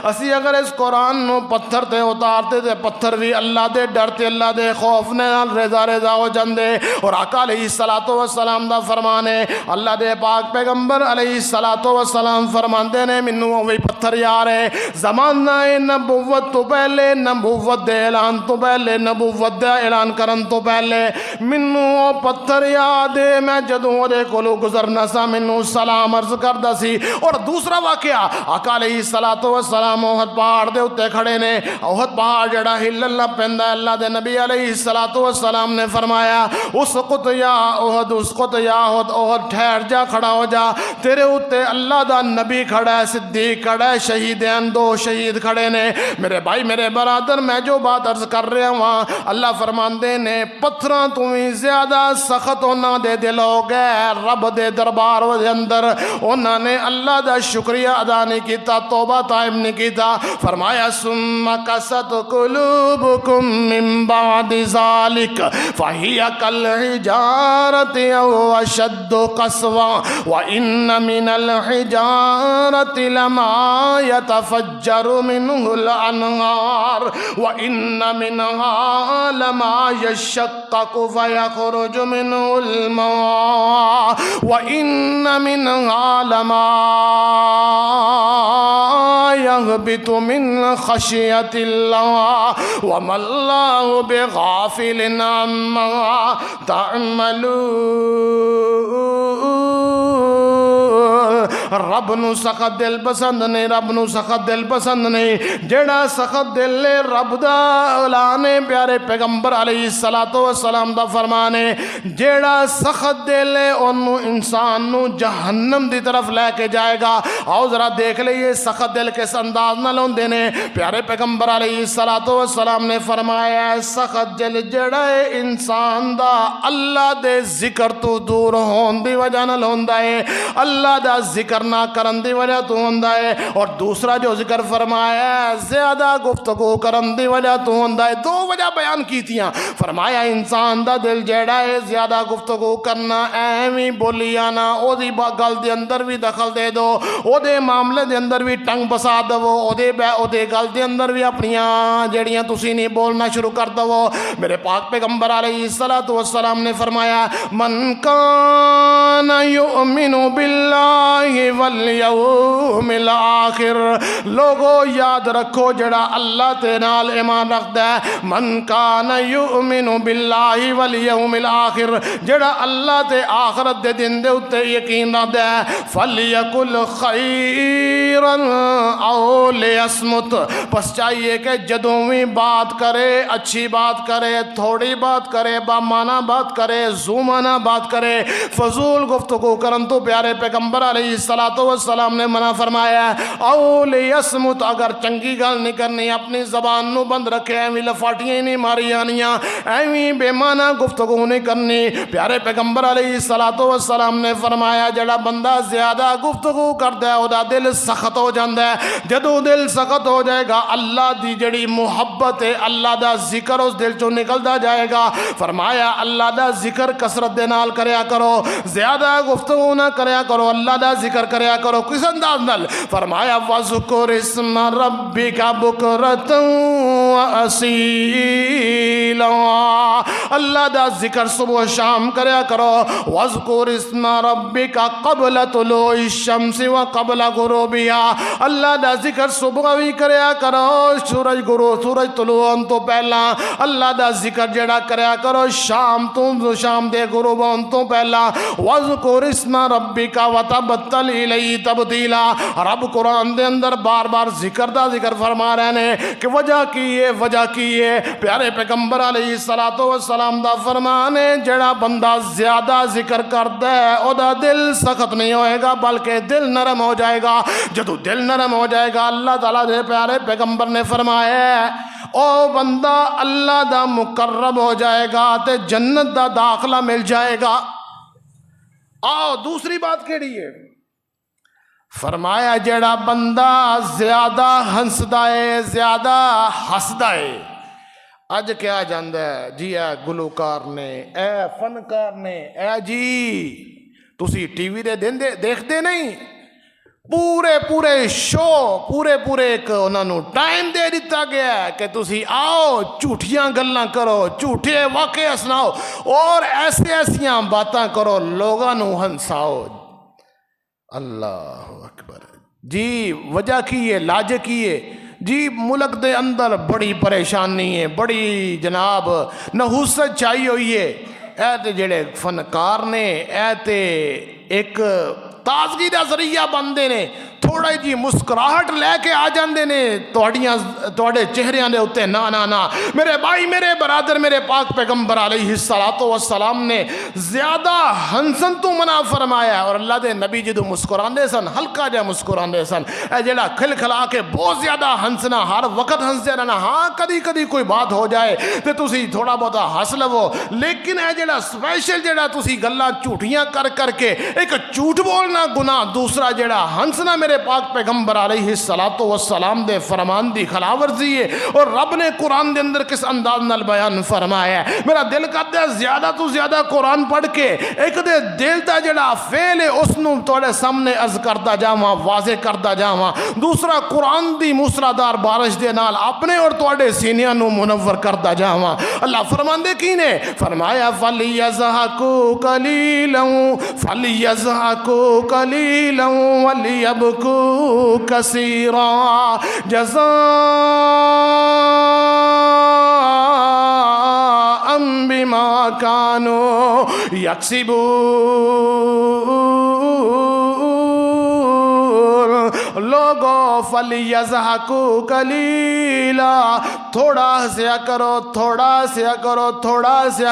اسی اگر اس قرآن نو پتھر تے اتارتے تے پتھر بھی اللہ دے ڈر تے اللہ دے خوف نے رضا رضا ہو جاندے اور آقا علیہ السلام دا فرمان ہے اللہ دے پاک پیغمبر علیہ السلام فرماندے نے منو وہی پتھر یار ہے زمانہ نبوت تو پہلے نبوت دے اعلان تو پہلے نبوت دے اعلان کرن تو پہلے منو پتھر یاد ہے میں جدوں دے کولو گزرنا سا منو سلام عرض کردا سی اور دوسرا واقعہ آقا علیہ السلام احد پہاڑ دے اتے کھڑے نے احد پہاڑ جڑا ہل اللہ پیندا اللہ دے نبی علیہ السلام نے فرمایا اسقط یا احد اسقط یا احد احد ٹھہر جا کھڑا ہو جا تیرے اتے اللہ دا نبی کھڑا ہے صدیق کھڑا ہے شہیدین دو شہید کھڑے نے میرے بھائی میرے برادر میں جو بات عرض کر رہا ہوں اللہ فرماندے نے پتھراں تو ہی زیادہ سخت ہونا دے دل ہو گئے رب دے دربار دے اندر انہوں نے اللہ دا شکریہ ادا نہیں کیتا توبہ طائب نہیں کیتا فرمایا ثم قست قلوبکم من بعد ذالک فہی کالحجارۃ او اشد قسوا وان من الحجارۃ لما يتفجر منه الانہار وان منها لما يشقق فيخرج منه الماء وان منها لما يهبط من خشية الله وما الله بغافل عما تعملون رب نو سخت دل پسند نہیں رب نو سخت دل پسند نہیں جڑا سخت دل لے رب دا اعلان پیارے پیغمبر علیہ السلام دا فرمان ہے جڑا سخت دل لے انو انسان نو جہنم دی طرف لے کے جائے گا آؤ ذرا دیکھ لئیے سخت دل کس انداز نہ لوندے نے پیارے پیغمبر علیہ السلام نے فرمایا سخت دل جڑا ہے انسان دا اللہ دے ذکر تو دور ہون دی وجہ نہ لوندا ہے اللہ دا ذکر نہ کرن دی وجہ تو ہوندا ہے اور دوسرا جو ذکر فرمایا ہے زیادہ گفتگو کرن دی وجہ تو ہوندا ہے دو وجہ بیان کیتیاں فرمایا انسان دا دل جڑا ہے زیادہ گفتگو کرنا ایویں بولیا نہ او دی گل دے اندر بھی دخل دے دو او دے معاملے دے اندر بھی ٹنگ بسا دو او دے گل دے اندر بھی اپنیاں جڑیاں تسی نہیں بولنا شروع کر دو میرے پاک پیغمبر علیہ السلام نے فرمایا من کان یؤمن باللہ والیوم الآخر، لوگو یاد رکھو جڑا اللہ تے نال ایمان رکھدا ہے، من کان یؤمن باللہ والیوم الآخر، جڑا اللہ تے آخرت دے دن دے اتے یقین رکھدا ہے، فلیقل خیرا او لیصمت، پس چاہیے کہ جدوں بھی بات کرے اچھی بات کرے، تھوڑی بات کرے، بامانہ بات کرے، زومانہ بات کرے، فضول گفتگو کرن تو پیارے پیغمبر علیہ السلام نے منع فرمایا ہے، او لیصمت، اگر چنگی گل نہیں کرنی اپنی زبان نو بند رکھے، ایویں لفاٹیاں نہیں ماری آنیاں، ایویں بے معنی گفتگو نہیں کرنی۔ پیارے پیغمبر علیہ السلام نے فرمایا جڑا بندہ زیادہ گفتگو کردا ہے او دا دل سخت ہو جاندا ہے، جدوں دل سخت ہو جائے گا اللہ دی جڑی محبت ہے، اللہ دا ذکر اس دل چوں نکلدا جائے گا۔ فرمایا اللہ دا ذکر کثرت دے نال کریا کرو، زیادہ گفتگو نہ کریا کرو، اللہ دا ذکر کریا کرو کس انداز نال؟ فرمایا وَذْكُرِ اسْمَ رَبِّكَ بُكْرَةً وَأَصِيلًا، اللہ دا ذکر صبح و شام کریا کرو۔ وَذْكُرِ اسْمَ رَبِّكَ قَبْلَ طُلُوعِ الشَّمْسِ وَقَبْلَ غُرُوبِهَا، اللہ دا ذکر صبح بھی کریا کرو، سورج طلوع تو پہلا اللہ دا ذکر جڑا کریا کرو، شام دے غروبوں تو پہلا۔ وَذْكُرِ اسْمَ رَبِّكَ وَتَبَتَّلْ إِلَيْهِ تَبْتِيلًا، رب قرآن دے اندر بار بار ذکر دا ذکر فرما رہے ہیں کہ وجہ کی ہے پیارے پیغمبر علیہ السلام دا فرمان ہے جڑا بندہ زیادہ ذکر کردا ہے او دا دل سخت نہیں ہوئے گا بلکہ دل نرم ہو جائے گا۔ جدو دل نرم ہو جائے گا اللہ تعالیٰ دے پیارے پیغمبر نے فرمایا ہے او بندہ اللہ دا مقرب ہو جائے گا تے جنت دا داخلہ مل جائے گا۔ آؤ دوسری بات کیڑی ہے؟ فرمایا جڑا بندہ زیادہ ہنسدا ہے، زیادہ ہسدا ہے، اج کیا جاندا ہے جی اے گلوکار نے، اے فنکار نے، اے جی تسی ٹی وی دے دیکھتے نہیں، پورے شو پورے ایک انہاں نوں ٹائم دے دیتا گیا ہے کہ تسی آؤ جھوٹیاں گلاں کرو، جھوٹے واقعے سناؤ اور ایسیاں باتاں کرو، لوگاں نوں ہنساؤ۔ اللہ اکبر جی، وجہ کی ہے، لاج کی ہے جی؟ ملک دے اندر بڑی پریشانی ہے، بڑی جناب نحوست چاہیے ہوئی ہے۔ اے تے جڑے فنکار نے اے تے ایک تازگی دا ذریعہ بندے نے، تھوڑا جی مسکراہٹ لے کے آ جاندے نے تواڈے چہریاں دے اوتے۔ نا میرے بھائی، میرے برادر، میرے پاک پیغمبر علیہ السلام نے زیادہ ہنسن تو منع فرمایا ہے، اور اللہ دے نبی جدو مسکراندے سن ہلکا جا مسکراندے سن، اے جڑا کھل کھلا کے بہت زیادہ ہنسنا، ہر وقت ہنستے رہنا، ہاں کدی کوئی بات ہو جائے تے تسی تھوڑا بہت ہنس لو، لیکن اے جڑا سپیشل جڑا تسی گلاں جھوٹیاں کر کے ایک جھوٹ بولنا گناہ، دوسرا جڑا ہنسنا میرے پاک پیغمبر علیہ السلام دے فرمان دی خلاف ورزی ہے، اور رب نے قرآن دے اندر کس انداز نال بیان فرمایا ہے۔ میرا دل کردا ہے زیادہ تو زیادہ قرآن پڑھ کے ایک دے دل دا جڑا فعل ہے اس نوں تواڈے سامنے عرض کردا جاواں، واضح کردا جاواں، دوسرا قرآن دی موسلادھار بارش دے نال اپنے اور تواڈے سینیاں نوں منور کردا جاواں۔ اللہ فرماندے کی نے فرمایا فَلْيَضْحَكُوا قَلِيلًا وَلْيَبْكُوا كَثِيرًا جَزَاءً بِمَا كَانُوا يَكْسِبُونَ۔ لوگو فَلْيَضْحَكُوا قَلِيلًا، تھوڑا سیا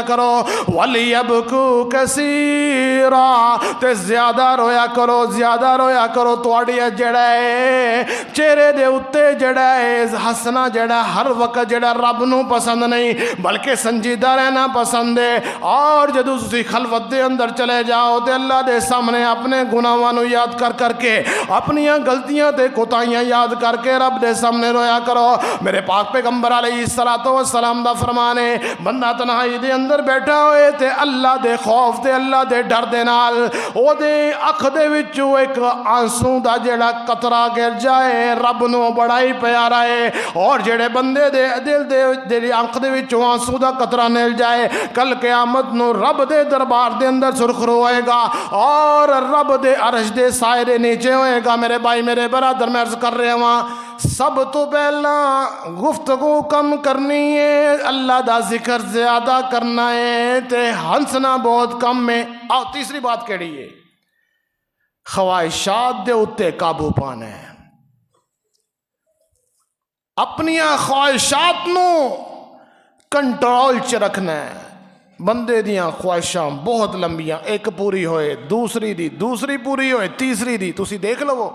کرو، وَلْيَبْكُوا كَثِيرًا، تے زیادہ رویا کرو، تواڈی جڑا ہے چہرے دے اتے جڑا ہے ہسنا جڑا ہر وقت جڑا رب نو پسند نہیں بلکہ سنجیدہ رہنا پسند ہے۔ اور جدو تسی خلوت دے اندر چلے جاؤ تے اللہ دے سامنے اپنے گناہاں نو یاد کر کے اپنیاں غلطیاں غلطیاں تے کوتاہیاں یاد کر کے رب دے سامنے رویا کرو۔ میرے پاک پیغمبر علیہ السلام دا فرمان ہے بندہ تنہائی دے اندر بیٹھا ہوئے تے اللہ دے خوف تے اللہ دے ڈر دے نال او دے اکھ دے وچوں ایک آنسو دا جڑا قطرہ گر جائے رب نو بڑا ہی پیارا ہے، اور جڑے بندے دے دل دے آنکھ دے وچوں آنسو دا قطرہ نل جائے کل قیامت نو رب دے دربار دے اندر سرخرو ہوئے گا اور رب دے عرش دے سائے دے نیچے ہوئے گا۔ میرے بھائی میرے برادر میں عرض کر رہے ہوں سب تو پہلا گفتگو کم کرنی ہے، اللہ دا ذکر زیادہ کرنا ہے تے ہنسنا بہت کم ہے۔ آؤ تیسری بات کہڑی ہے، خواہشات دے اتے قابو پانا ہے، اپنی خواہشات نو کنٹرول چ رکھنا ہے۔ بندے دیاں خواہشاں بہت لمبیاں، ایک پوری ہوئے دوسری پوری ہوئے تیسری دی، تسی دیکھ لو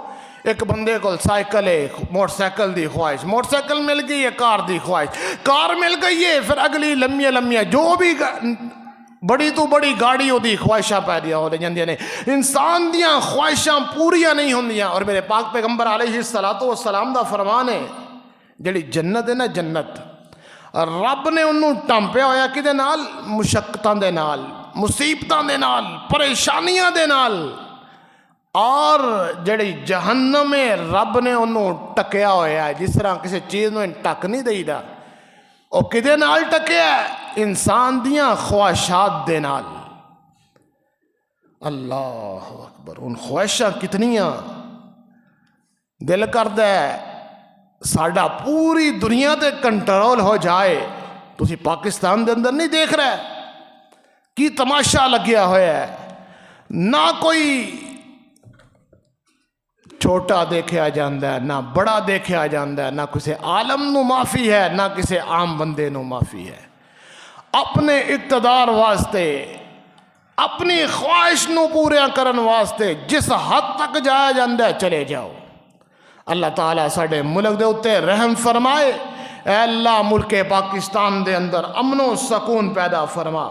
ایک بندے کو سائیکل ہے، موٹر سائیکل دی خواہش، موٹر سائیکل مل گئی ہے، کار دی خواہش، کار مل گئی ہے، پھر اگلی لمبیاں جو بھی بڑی تو بڑی گاڑی ہو دی خواہشاں پیدا ہو جاندیاں نے۔ انسان دیاں خواہشاں پوریاں نہیں ہوندیاں، اور میرے پاک پیغمبر علیہ السلام دا فرمان ہے جڑی جنت ہے نا، جنت رب نے انہوں ٹامپیا ہویا کدے نال، مشقتاں دے نال، مصیبتاں دے نال، پریشانیاں دے نال، اور جڑی جہنم ہے رب نے انہوں ٹکیا ہویا ہے جس طرح کسی چیز نو ٹک نہیں دئی دا، او کدے نال ٹکیا ہے، انسان دیاں خواہشات دے نال۔ اللہ اکبر، ان خواہشاں کتنیاں، دل کردہ ہے ساڈا پوری دنیا تے کنٹرول ہو جائے۔ تسی پاکستان دے اندر نہیں دیکھ رہے کی تماشا لگیا ہوا ہے، نہ کوئی چھوٹا دیکھا جاندہ ہے، نہ بڑا دیکھا جاندہ ہے، نہ کسی عالم نو معافی ہے، نہ کسی عام بندے نو معافی ہے۔ اپنے اقتدار واسطے، اپنی خواہش نو پوریا کرن واسطے جس حد تک جایا جاندہ ہے چلے جاؤ۔ اللہ تعالیٰ ساڑھے ملک دے اتے رحم فرمائے، اے اللہ ملک پاکستان دے اندر امن و سکون پیدا فرما۔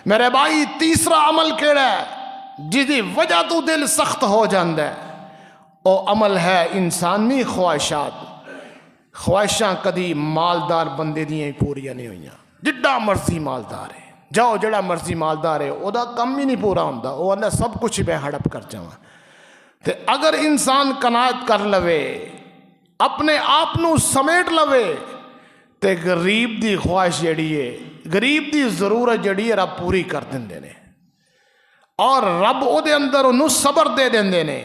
میرے بھائی تیسرا عمل کیڑا ہے جس دی وجہ تو دل سخت ہو جاندہ ہے، او عمل ہے انسانی خواہشات۔ خواہشاں کدی مالدار بندے دیاں پوریاں نہیں ہوئیاں، جڈا مرضی مالدار ہے، جاؤ جڑا مرضی مالدار ہے او دا کم ہی نہیں پورا ہوندہ، او اللہ سب کچھ میں ہڑپ کر جاؤں۔ تے اگر انسان قناعت کر لوے، اپنے آپ نو سمیٹ لوے، تے غریب دی خواہش جڑی ہے، غریب دی ضرورت جڑی ہے رب پوری کر دیندے نے، اور رب او دے اندر انہوں صبر دے دیندے نے۔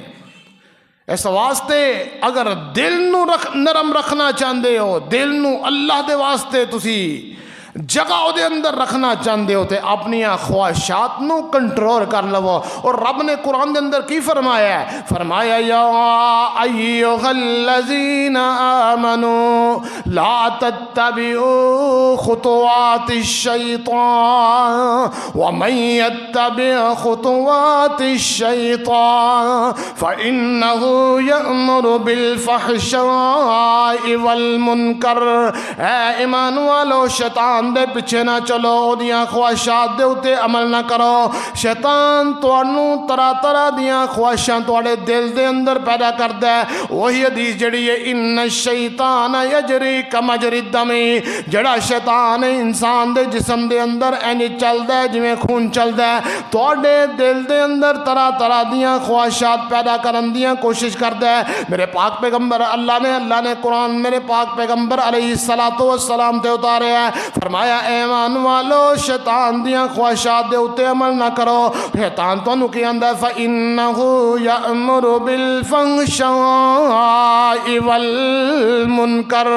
اس واسطے اگر دل نو نرم رکھنا چاہندے ہو، دل نو اللہ دے واسطے تسی جگہ او دے اندر رکھنا چاہندے ہو تے اپنی خواہشات نو کنٹرول کر لو۔ اور رب نے قرآن دے اندر کی فرمایا ہے، فرمایا یا ایھا الذین آمنوا لا تتبعوا خطوات الشیطان ومن یتبع خطوات الشیطان فإنہ یأمر بالفحشاء والمنکر۔ اے ایمان والو شیطان دے پچھے نہ چلو، دیاں خواہشات دے اتے عمل نہ کرو۔ شیطان توانوں طرح طرح دیاں خواہشاں توڑے دل دے اندر پیدا کر دے۔ وہی حدیث جڑی ہے ان الشیطان یجری کمجری الدم، جڑا شیطان انسان دے جسم دے اندر اینی چل دے جویں خون چل دے، توڑے دل دے اندر طرح طرح دیاں خواہشات پیدا کرن دیاں کوشش کر دے۔ میرے پاک پیغمبر اللہ نے قرآن میرے پاک پیغمبر علیہ السلام تے اتارے ہے، فرمایا ایمان والو شیطان دیاں خواہشات دے اتے عمل نہ کرو۔ شیطان تو انہوں کی اندر فَإِنَّهُ يَأْمُرُ بِالْفَحْشَاءِ وَالْمُنْكَرِ،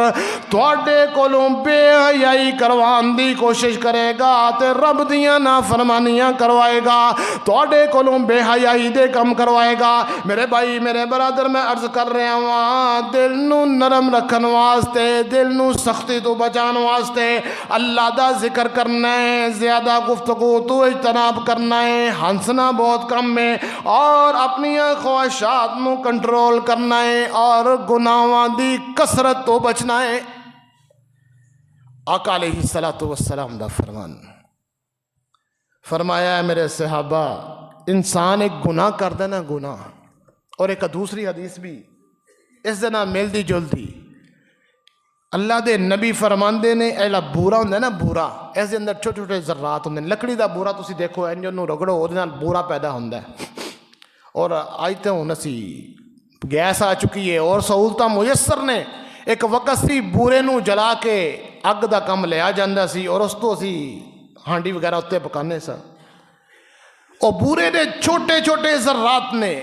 توڑے کولوں بے حیائی کروان دی کوشش کرے گا تے رب دیاں نافرمانیاں کروائے گا، توڑے کولوں بے حیائی دے کم کروائے گا۔ میرے بھائی میرے برادر میں عرض کر رہے ہوں، دل نو نرم رکھن واسطے، دل نو سختی تو بچان واسطے اللہ دا ذکر کرنا ہے، زیادہ گفتگو تو اجتناب کرنا ہے، ہنسنا بہت کم ہے، اور اپنی خواہشات نو کنٹرول کرنا ہے، اور گناہاں دی کثرت تو بچنا ہے۔ آقا علیہ السلام دا فرمان فرمایا ہے میرے صحابہ، انسان ایک گناہ کر دینا، گناہ، اور ایک دوسری حدیث بھی اس دے نال ملدی جلدی اللہ دے نبی فرماندے نے ایلا بورا ہوندا ہے نا بورا اس دے اندر چھوٹے چھوٹے ذرات ہوندے لکڑی دا بورا تسی دیکھو انج نوں رگڑو او دے نال بورا پیدا ہوندا ہے اور اج تے ہن اسی گیس آ چکی ہے اور سہولتاں میسر نے ایک وقت سی بورے نوں جلا کے اگ دا کم لیا جاندا سی اور اس تو اسی ہانڈی وغیرہ اتنے پکانے سا او بورے دے چھوٹے چھوٹے ذرات نے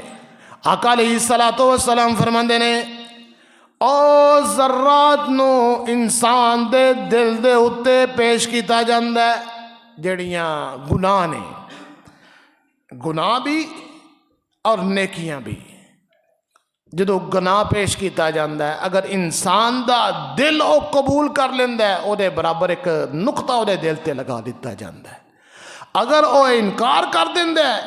آقا علیہ الصلوۃ والسلام فرماندے نے او ذرات نو انسان دے دل دے اتے پیش کیتا جاندا ہے جڑیاں گناہ نے گناہ بھی اور نیکیاں بھی جدو گناہ پیش کیتا جاندا ہے اگر انسان دا دل او قبول کر لیندا ہے او دے برابر ایک نقطہ او دے دل تے لگا دیتا جاندا ہے اگر او انکار کر دیندا ہے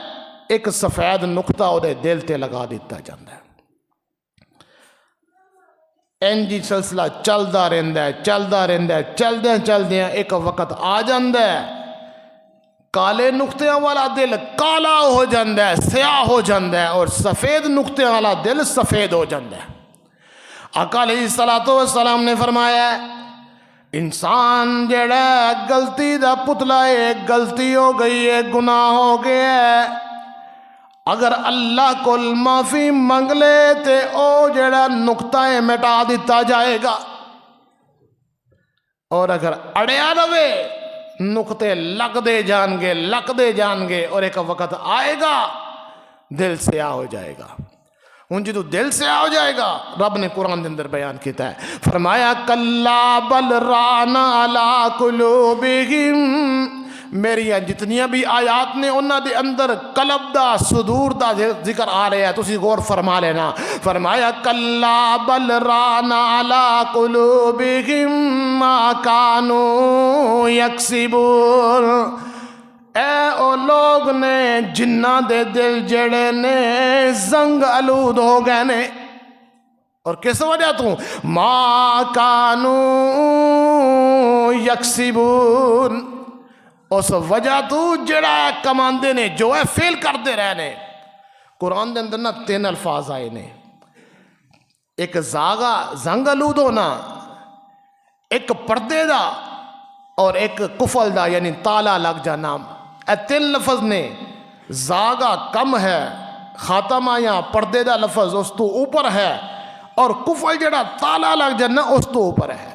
ایک سفید نقطہ او دے دل تے لگا دیتا جاندا ہے انجی سلسلہ چلدا رہندا ہے چلدیاں ایک وقت آ جاندا ہے کالے نقطیاں والا دل کالا ہو جاندا ہے سیاہ ہو جاندا ہے اور سفید نقطیاں والا دل سفید ہو جاندا ہے آقا علیہ الصلوۃ والسلام نے فرمایا انسان جڑا غلطی دا پتلا ہے غلطی ہو گئی ہے گناہ ہو گیا ہے اگر اللہ کو معافی منگ لے تے او جڑا نقطہ ہے مٹا دیتا جائے گا اور اگر اڑیا رہے نقطے لگ دے جان گے اور ایک وقت آئے گا دل سیاہ ہو جائے گا ہن جدو دل سیاہ ہو جائے گا رب نے قرآن دے اندر بیان کیتا ہے فرمایا کلا بل ران علی قلوبہم میری جتنیاں بھی آیات نے انہاں دے اندر قلب دا صدور دا ذکر آ رہا ہے تسی غور فرما لینا فرمایا کلا بل ران علی قلوبہم ما کانوا یکسبون اے او لوگ نے جنہ دے دل جڑے نے زنگ آلود ہو گئے نے اور کس وجہ تو ما کانوا یکسبون اس وجہ تو جڑا کماندے نے جو ہے فیل کردے رہنے قرآن دے اندر نا 3 الفاظ آئے نے ایک زنگ آلود ہونا ایک پردے دا اور ایک کفل دا یعنی تالا لگ جانا اے 3 لفظ نے زاغا کم ہے خاتمہ یا پردے دا لفظ اس تو اوپر ہے اور کفل جڑا تالا لگ جانا اس تو اوپر ہے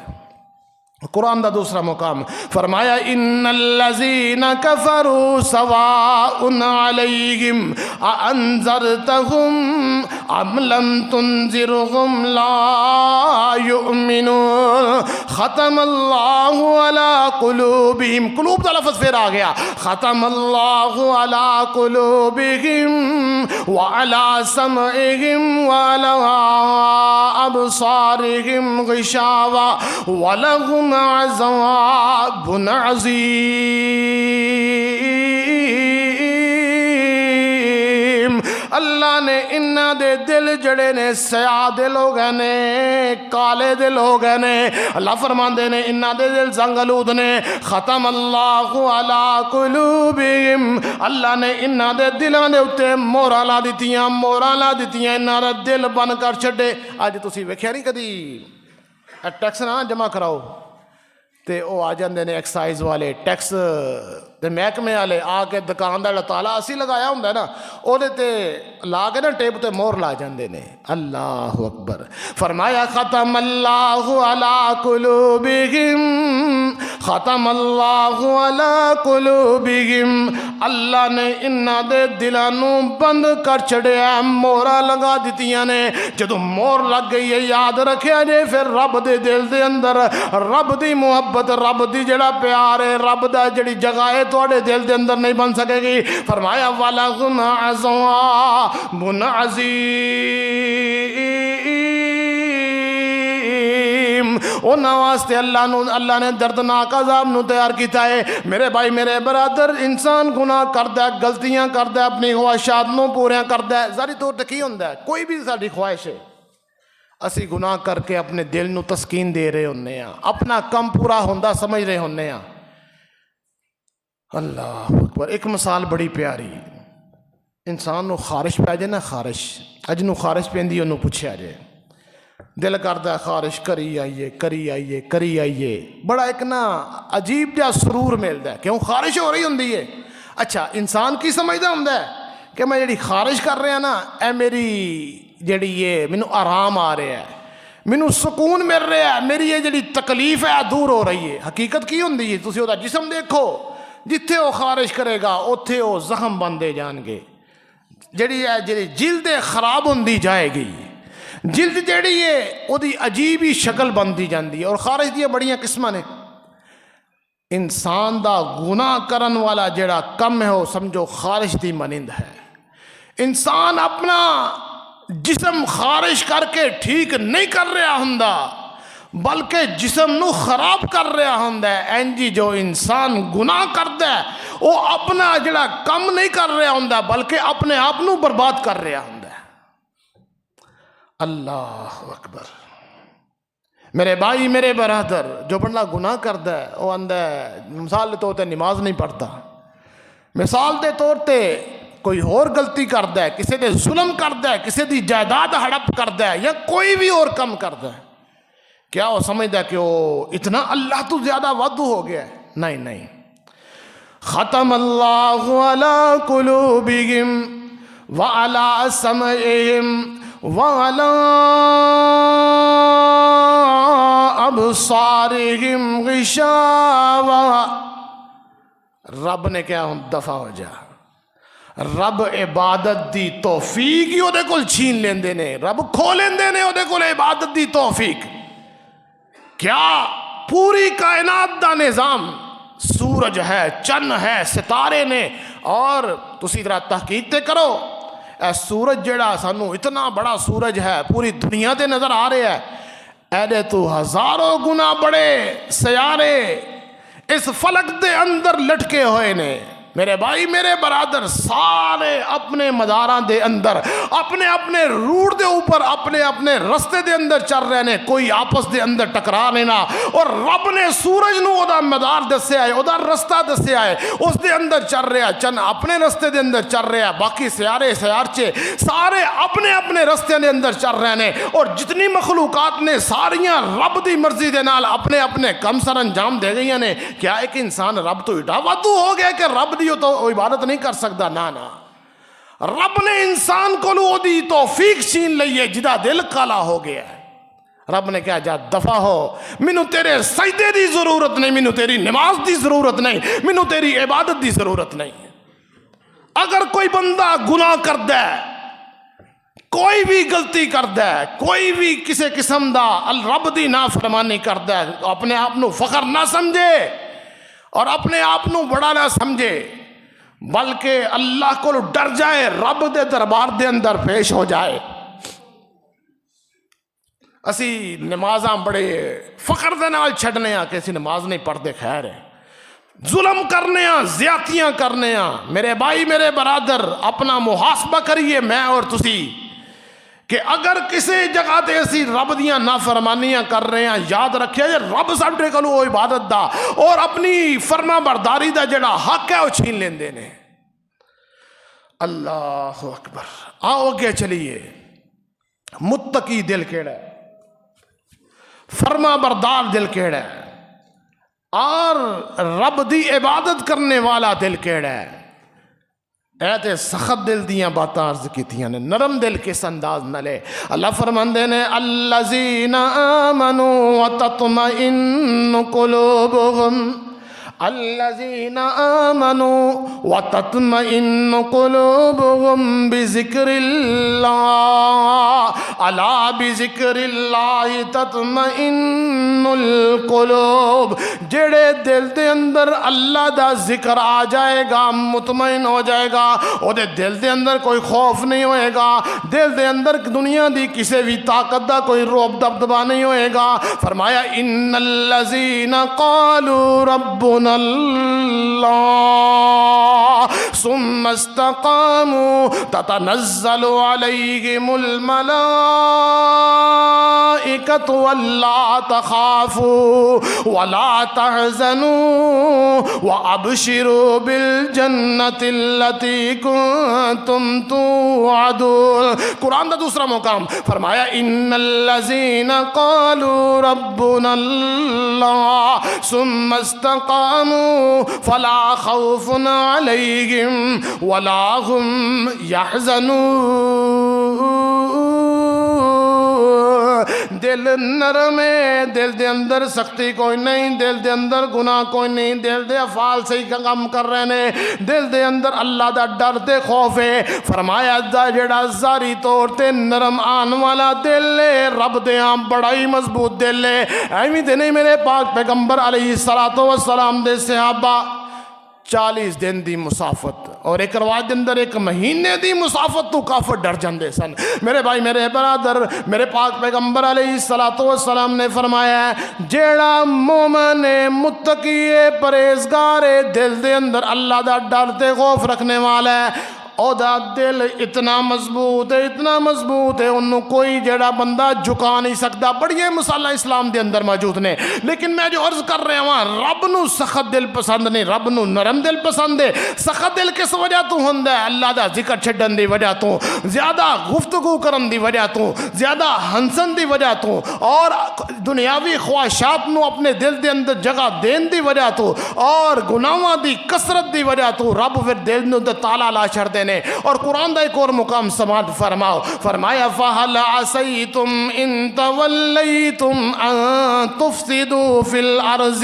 قرآن دا دوسرا مقام فرمایا ان الذین کفروا سواء علیہم اانذرتہم ام لم تنذرہم لا یؤمنون ختم اللہ علی قلوبہم قلوب دا لفظ پھر آ گیا ختم اللہ علی قلوبہم وعلی سمعہم وعلی ابصارہم غشاوہ ولہم عذاب عظیم اللہ نے انہاں دے دل جڑے نے سیاہ دل ہو گئے نے کالے دل ہو گئے نے اللہ فرماندے نے انہاں دے دل زنگ آلود نے ختم اللہ علی قلوبہم اللہ نے انہاں دے دلاں دے اتے مہراں لا دتیاں انہاں دا دل بن کر چھڈے اج تسی ویکھیا نہیں کدی ٹیکس نہ جمع کراؤ تے او آ جاندے نے ایکسائز والے ٹیکس تے محکمے والے آ کے دکان دا تالا اسی لگایا ہوندا ہے نا او دے تے لا کے نا ٹیپ تے مہر لا جاندے نے اللہ اکبر فرمایا ختم اللہ علی قلوبہم ختم اللہ علی قلوبہم اللہ نے انہاں دے دلاں نوں بند کر چھڑیا مہراں لگا دتیاں نے جدوں مہر لگ گئی ہے یاد رکھیا جے پھر رب دے دل دے اندر رب دی محبت رب دی جڑا پیار ہے رب دا جڑی جگہ ہے تواڈے دل دے اندر نہیں بن سکے گی فرمایا وَلَهُمْ عَذَابٌ عَظِيمٌ انہاں واسطے اللہ نے دردناک عذاب نو تیار کیتا ہے میرے بھائی میرے برادر انسان گناہ کردا ہے غلطیاں کردا ہے اپنی خواہشات نو پوریاں کردا ہے ظاہری طور تے کی ہوندا ہے کوئی بھی ساڈی خواہش ہے اسی گناہ کر کے اپنے دل نو تسکین دے رہے ہونے ہیں اپنا کم پورا ہوندا سمجھ رہے ہونے ہیں اللہ اکبر ایک مثال بڑی پیاری انسان نو خارش پہ جائے نا خارش اج نو خارش پیندی انہوں پوچھا جائے دل کرتا ہے خارش کری آئیے کری آئیے کری آئیے، بڑا ایک نا عجیب جہا سرور ملتا ہے، کیوں خارش ہو رہی ہوں ہے۔ اچھا انسان کی سمجھتا ہوں کہ میں جڑی خارش کر رہا نا اے میری جڑی یہ مینو آرام آ رہا ہے، مینو سکون مل رہا ہے، میری یہ جڑی تکلیف ہے دور ہو رہی ہے۔ حقیقت کی ہوندی ہے، تسی وہ جسم دیکھو، جتھے وہ خارش کرے گا اوتھے وہ زخم بندے جان گے، جڑی ہے جڑی جلد خراب ہوندی جائے گی، جلد جڑی ہے وہ دی عجیب ہی شکل بنتی جاندی ہے۔ اور خارش دیا بڑیاں قسماں نے، انسان دا گناہ کرن والا جڑا کم ہے وہ سمجھو خارش دی مانند ہے۔ انسان اپنا جسم خارش کر کے ٹھیک نہیں کر رہا ہوندا بلکہ جسم نو خراب کر رہا ہوندا ہے۔ اینجی جو انسان گناہ کردا ہے وہ اپنا جڑا کم نہیں کر رہا ہوندا بلکہ اپنے آپ نو برباد کر رہا ہوندا ہے۔ اللہ اکبر۔ میرے بھائی میرے برادر، جو بندہ گناہ کردا ہے وہ آندا ہے مثال دے طور تے نماز نہیں پڑھتا، مثال دے طور تے کوئی اور غلطی کردا ہے، کسی دے ظلم کردا ہے، کسی دی جائیداد ہڑپ کردا ہے یا کوئی بھی اور کم کردا ہے، کیا وہ سمجھدا ہے کہ وہ اتنا اللہ تو زیادہ وادو ہو گیا ہے؟ نہیں نہیں۔ ختم اللہ علی قلوبہم وعلی سمعہم وعلی ابصارہم غشاوہ۔ رب نے کیا ہوں دفع ہو جا، رب عبادت دی توفیق ہی وہ کول چھین لیندے نے، رب کھو لیندے نے وہ کول عبادت دی توفیق۔ کیا پوری کائنات دا نظام، سورج ہے، چند ہے، ستارے نے، اور تسی ذرا تحقیق تے کرو اے سورج جڑا سانو اتنا بڑا سورج ہے پوری دنیا تے نظر آ رہا ہے، ایڈے تو ہزاروں گنا بڑے سیارے اس فلک دے اندر لٹکے ہوئے نے۔ میرے بھائی میرے برادر، سارے اپنے مداراں دے اندر اپنے اپنے روٹ دے اوپر اپنے اپنے رستے دے اندر چل رہے نے، کوئی آپس دے اندر ٹکرا نہیں نا۔ اور رب نے سورج نو دا مدار دسیا ہے، دا رستہ دسیا ہے، اس دے اندر چل رہا، چند اپنے رستے دے اندر چل رہا، باقی سیارے سیارچے سارے اپنے اپنے رستے دے اندر چل رہے نے۔ اور جتنی مخلوقات نے ساریاں رب دی مرضی دے نال اپنے اپنے کم سر انجام دے گئی نے۔ کیا ایک انسان رب تو ایڈا وادو ہو گیا کہ رب دی تو عبادت نہیں کر سکتا؟ نا نا، رب نے انسان کو لو دی توفیق چھین لئی ہے، جدا دل کالا ہو گیا ہے۔ رب نے کہا جا دفع ہو، مینو تیرے سجدے دی ضرورت نہیں، مینو تیری نماز دی ضرورت نہیں، مینو تیری عبادت دی ضرورت نہیں۔ اگر کوئی بندہ گناہ کردا ہے، کوئی بھی غلطی کردا ہے، کوئی بھی کسی قسم دا رب دی نافرمانی کردا ہے، اپنے آپ نو فخر نہ سمجھے اور اپنے آپ نو بڑا نہ سمجھے، بلکہ اللہ کو ڈر جائے، رب دے دربار دے اندر پیش ہو جائے۔ اسی نمازاں بڑے فخر دے نال چھڈنے کہ اسی نماز نہیں پڑھتے، خیر ہے، ظلم کرنے زیادتیاں کرنے۔ میرے بھائی میرے برادر، اپنا محاسبہ کریے میں اور تسی کہ اگر کسی جگہ تے اسی رب دیاں نافرمانیاں کر رہے ہیں، یاد رکھے رب ساڈے کولوں وہ عبادت دا اور اپنی فرما برداری دا جڑا حق ہے وہ چھین لیندے نے۔ اللہ اکبر۔ آؤ اگے چلیے، متقی دل کیڑا ہے، فرما بردار دل کیڑا ہے، اور رب دی عبادت کرنے والا دل کیڑا ہے۔ اے تے سخت دل دیاں باتاں عرض کیتیاں نے، نرم دل کس انداز نہ لے۔ اللہ فرماندے نے الذین آمنوا وتطمئن قلوبہم، الذین آمنوا وتطمئن قلوبہم بذکر اللہ، الا بذکر اللہ تطمئن القلوب۔ جڑے دل دے اندر اللہ دا ذکر آ جائے گا مطمئن ہو جائے گا، او دے دل دے اندر کوئی خوف نہیں ہوئے گا، دل دے اندر دنیا دی کسی بھی طاقت دا کوئی روب دبدبا نہیں ہوئے گا۔ فرمایا ان الذین قالوا ربنا اللہ ثم استقاموا تتنزل عليهم الملائكة ولا تخافوا ولا تحزنوا وابشروا بالجنة التي كنتم توعدون۔ قرآن دا دوسرا مقام فرمایا ان الذين قالوا ربنا اللہ ثم استقاموا فلا خوف عليهم ولا هم يحزنون۔ دل نرم ہے، دل دے اندر سختی کوئی نہیں، دل دے اندر گناہ کوئی نہیں، دل دے افعال سے ہی کام کر رہے نے، دل دے اندر اللہ دا ڈر تے خوف ہے۔ فرمایا دا جڑا ظاہری طور تے نرم آن والا دل ہے، رب دے آم بڑا ہی مضبوط دل ہے۔ ایویں تے نہیں میرے پاک پیغمبر علیہ السلام دے صحابہ 40 دن دی مسافت اور ایک روایت دے اندر 1 مہینے دی مسافت تو کافر ڈر جاندے سن۔ میرے بھائی میرے برادر، میرے پاک پیغمبر علیہ السلام نے فرمایا ہے جیڑا مومن متقی پرہیزگار دل دے اندر اللہ دا ڈر تے خوف رکھنے والا ہے، او دا دل اتنا مضبوط ہے، اتنا مضبوط ہے، انہوں کوئی جڑا بندہ جھکا نہیں سکتا۔ بڑی مسالہ اسلام دے اندر موجود نے، لیکن میں جو عرض کر رہا ہوں رب نو سخت دل پسند نہیں، رب نو نرم دل پسند ہے۔ سخت دل کس وجہ تو ہوندا ہے؟ اللہ دا ذکر چھڈن دی وجہ تو، زیادہ گفتگو کرن دی وجہ تو، زیادہ ہنسن دی وجہ تو، اور دنیاوی خواہشات نو اپنے دل دے اندر جگہ دین دی وجہ تو، اور گناہاں دی کثرت دی وجہ تو رب پھر دل نو تالا لا چھڑ دے۔ اور قرآن دا ایک اور مقام سماعت فرماؤ، فرمایا فَهَلْ عَسَيْتُمْ إِن تَوَلَّيْتُمْ أَن تُفْسِدُوا فِي الْأَرْضِ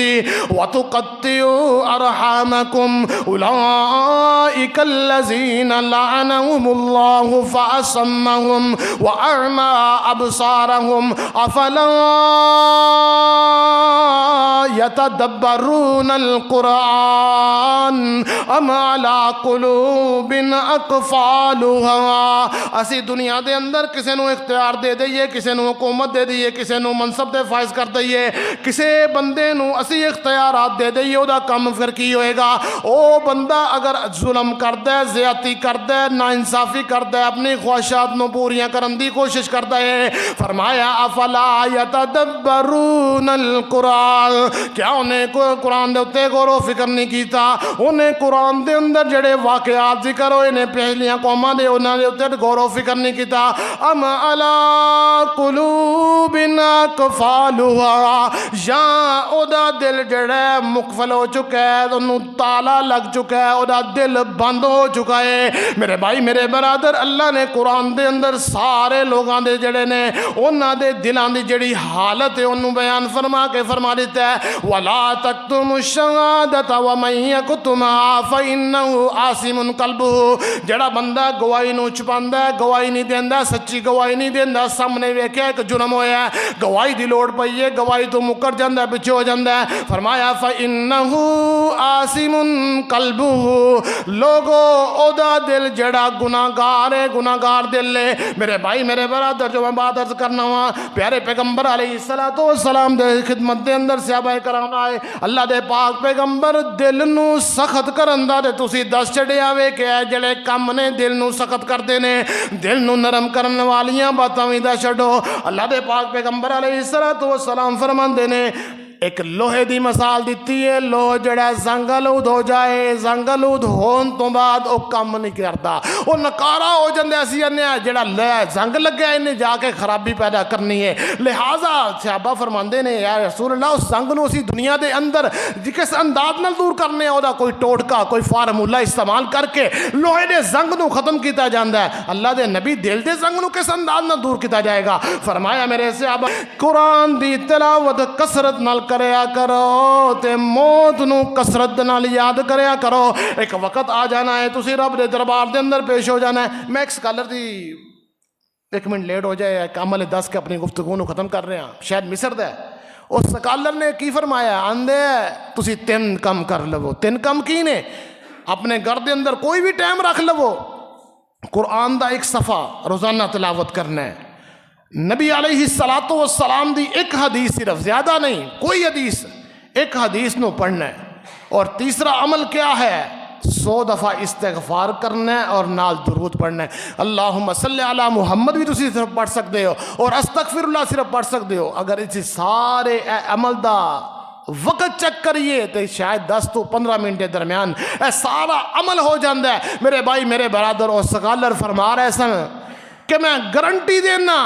وَتُقَطِّعُوا أَرْحَامَكُمْ أُولَئِكَ الَّذِينَ لَعَنَهُمُ اللَّهُ فَأَصَمَّهُمْ وَأَعْمَى أَبْصَارَهُمْ أَفَلَا يَتَدَبَّرُونَ الْقُرْآنَ أَمْ عَلَى قُلُوبٍ اقفالها۔ اسی دنیا دے اندر کسے نو اختیار دے دئیے، کسے نو حکومت دے دئیے، کسے نو منصب دے فائز کر دئیے، کسے بندے نو اسی اختیارات دے دئیے، او دا کم پھر کی ہوئے گا؟ او بندہ اگر ظلم کردہ ہے، زیادتی کردہ ہے، ناانصافی کردہ ہے، اپنی خواہشات نو پوریاں کرن دی کوشش کردہ ہے۔ فرمایا افلا یتدبرون القرآن، کیا انہیں قرآن دے اتے غور و فکر نہیں کیتا؟ انہیں قرآن دے اندر جڑے واقعات ذکر ہوئے نے پہلیاں قوماں دے انہاں دے اوتے غور و فکر نہیں کیتا؟ ام علی قلوب اقفالها، یا او دا دل جڑا مقفل ہو چکا ہے، انہوں تالا لگ چکا ہے، او دا دل بند ہو چکا ہے۔ میرے بھائی میرے برادر، اللہ نے قرآن دے اندر سارے لوگاں دے جڑے نے انہاں دے دلاں دی جڑی حالت ہے انہوں بیان فرما کے فرما دیتا ہے وَلَا تَكْتُمُوا الشَّهَادَةَ وَمَن يَكْتُمْهَا فَإِنَّهُ آثِمٌ قَلْبُهُ۔ جڑا بندہ گواہی نو چھپاندا ہے، گواہی نہیں دیندا، سچی گواہی نہیں دیندا، سامنے ویکھیا ایک جرم ہویا ہے، گواہی دی لوڑ پئی ہے، گواہی تو مکر جاندا ہے، پیچھے ہو جاندا ہے۔ فرمایا فَإِنَّهُ آثِمٌ قَلْبُهُ، لوگو او دا دل جڑا گناہگار ہے، گناہگار دل ہے۔ میرے بھائی میرے برادر، جو میں بات عرض کرنا ہوا، پیارے پیغمبر علیہ السلام دے خدمت دے اندر صحابہ کرام آئے، اللہ دے پاک پیغمبر دل نو سخت کرن دا تے تسی دس چڑیا وے کہ جڑے کم نے دل نو سخت کر دینے، دل نو نرم کرن والیاں باتاں وی دا چھڈو۔ اللہ دے پاک پیغمبر علیہ السلام فرماندے نے ایک لوہے دی مثال دیتی ہے، لوہ جڑا زنگ آلود ہو جائے، زنگ آلود ہون تو بعد او کم نہیں کرتا، وہ نکارا ہو جاندے، اسی جڑا زنگ لگیا انہیں جا کے خرابی پیدا کرنی ہے۔ لہٰذا صحابہ فرماندے نے یا رسول اللہ اس زنگ نو اسی دنیا دے اندر کس انداز نال دور کرنے او دا کوئی ٹوٹکا، کوئی فارمولہ استعمال کر کے لوہے دے زنگ نو ختم کیتا جاندا ہے۔ اللہ دے نبی دل دے زنگ نو کس انداز نال دور کیتا جائے گا؟ فرمایا میرے صحابہ قرآن دی تلاوت کثرت نال کریا کرو تے موت نو کثرت نال یاد کریا کرو، ایک وقت آ جانا ہے تسی رب دے دربار دے اندر پیش ہو جانا ہے۔ میں ایک سکالر دی 1 منٹ لیٹ ہو جائے ایک عمل دس کے اپنی گفتگو نو ختم کر رہے ہیں، شاید مصر دا ہے۔ اس سکالر نے کی فرمایا؟ آندے تسی 3 کم کر لو۔ 3 کم کی نے؟ اپنے گھر دے اندر کوئی بھی ٹائم رکھ لو، قرآن دا 1 صفحہ روزانہ تلاوت کرنا ہے، نبی علیہ السلام دی 1 حدیث، صرف زیادہ نہیں، کوئی حدیث، 1 حدیث نو پڑھنا ہے۔ اور تیسرا عمل کیا ہے؟ 100 دفعہ استغفار کرنا ہے اور نال درود پڑھنا ہے۔ اللہم صلی علی محمد بھی تسی صرف پڑھ سکتے ہو اور استغفر اللہ صرف پڑھ سکتے ہو۔ اگر اسی سارے عمل دا وقت چیک کریے تو شاید 10 تو 15 منٹ کے درمیان اے سارا عمل ہو جاندہ ہے۔ میرے بھائی میرے برادر اور سکالر فرما رہے سن کہ میں گارنٹی دینا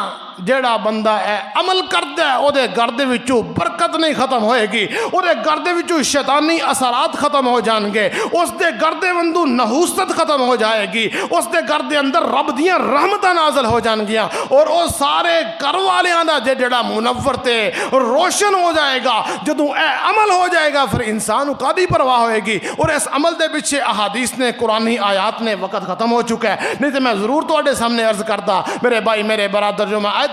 جیڑا بندہ اے عمل کرتا ہے او دے گھر دے وچوں برکت نہیں ختم ہوئے گی، او دے گھر دے وچوں شیطانی اثرات ختم ہو جان گے، اس دے گھر دے وندو نحوست ختم ہو جائے گی، اس دے گھر دے اندر رب دیاں رحمتاں نازل ہو جان گیاں، اور او سارے گھر والیاں دا جیڑا منور تے روشن ہو جائے گا۔ جدوں اے عمل ہو جائے گا پھر انسان کو کادی پرواہ ہوئے گی، اور اس عمل دے پیچھے احادیث نے قرآنی آیات نے وقت ختم ہو چکا ہے۔ نہیں تو میں ضرور تواڈے سامنے عرض کرتا میرے بھائی میرے برادر، جو میں آیت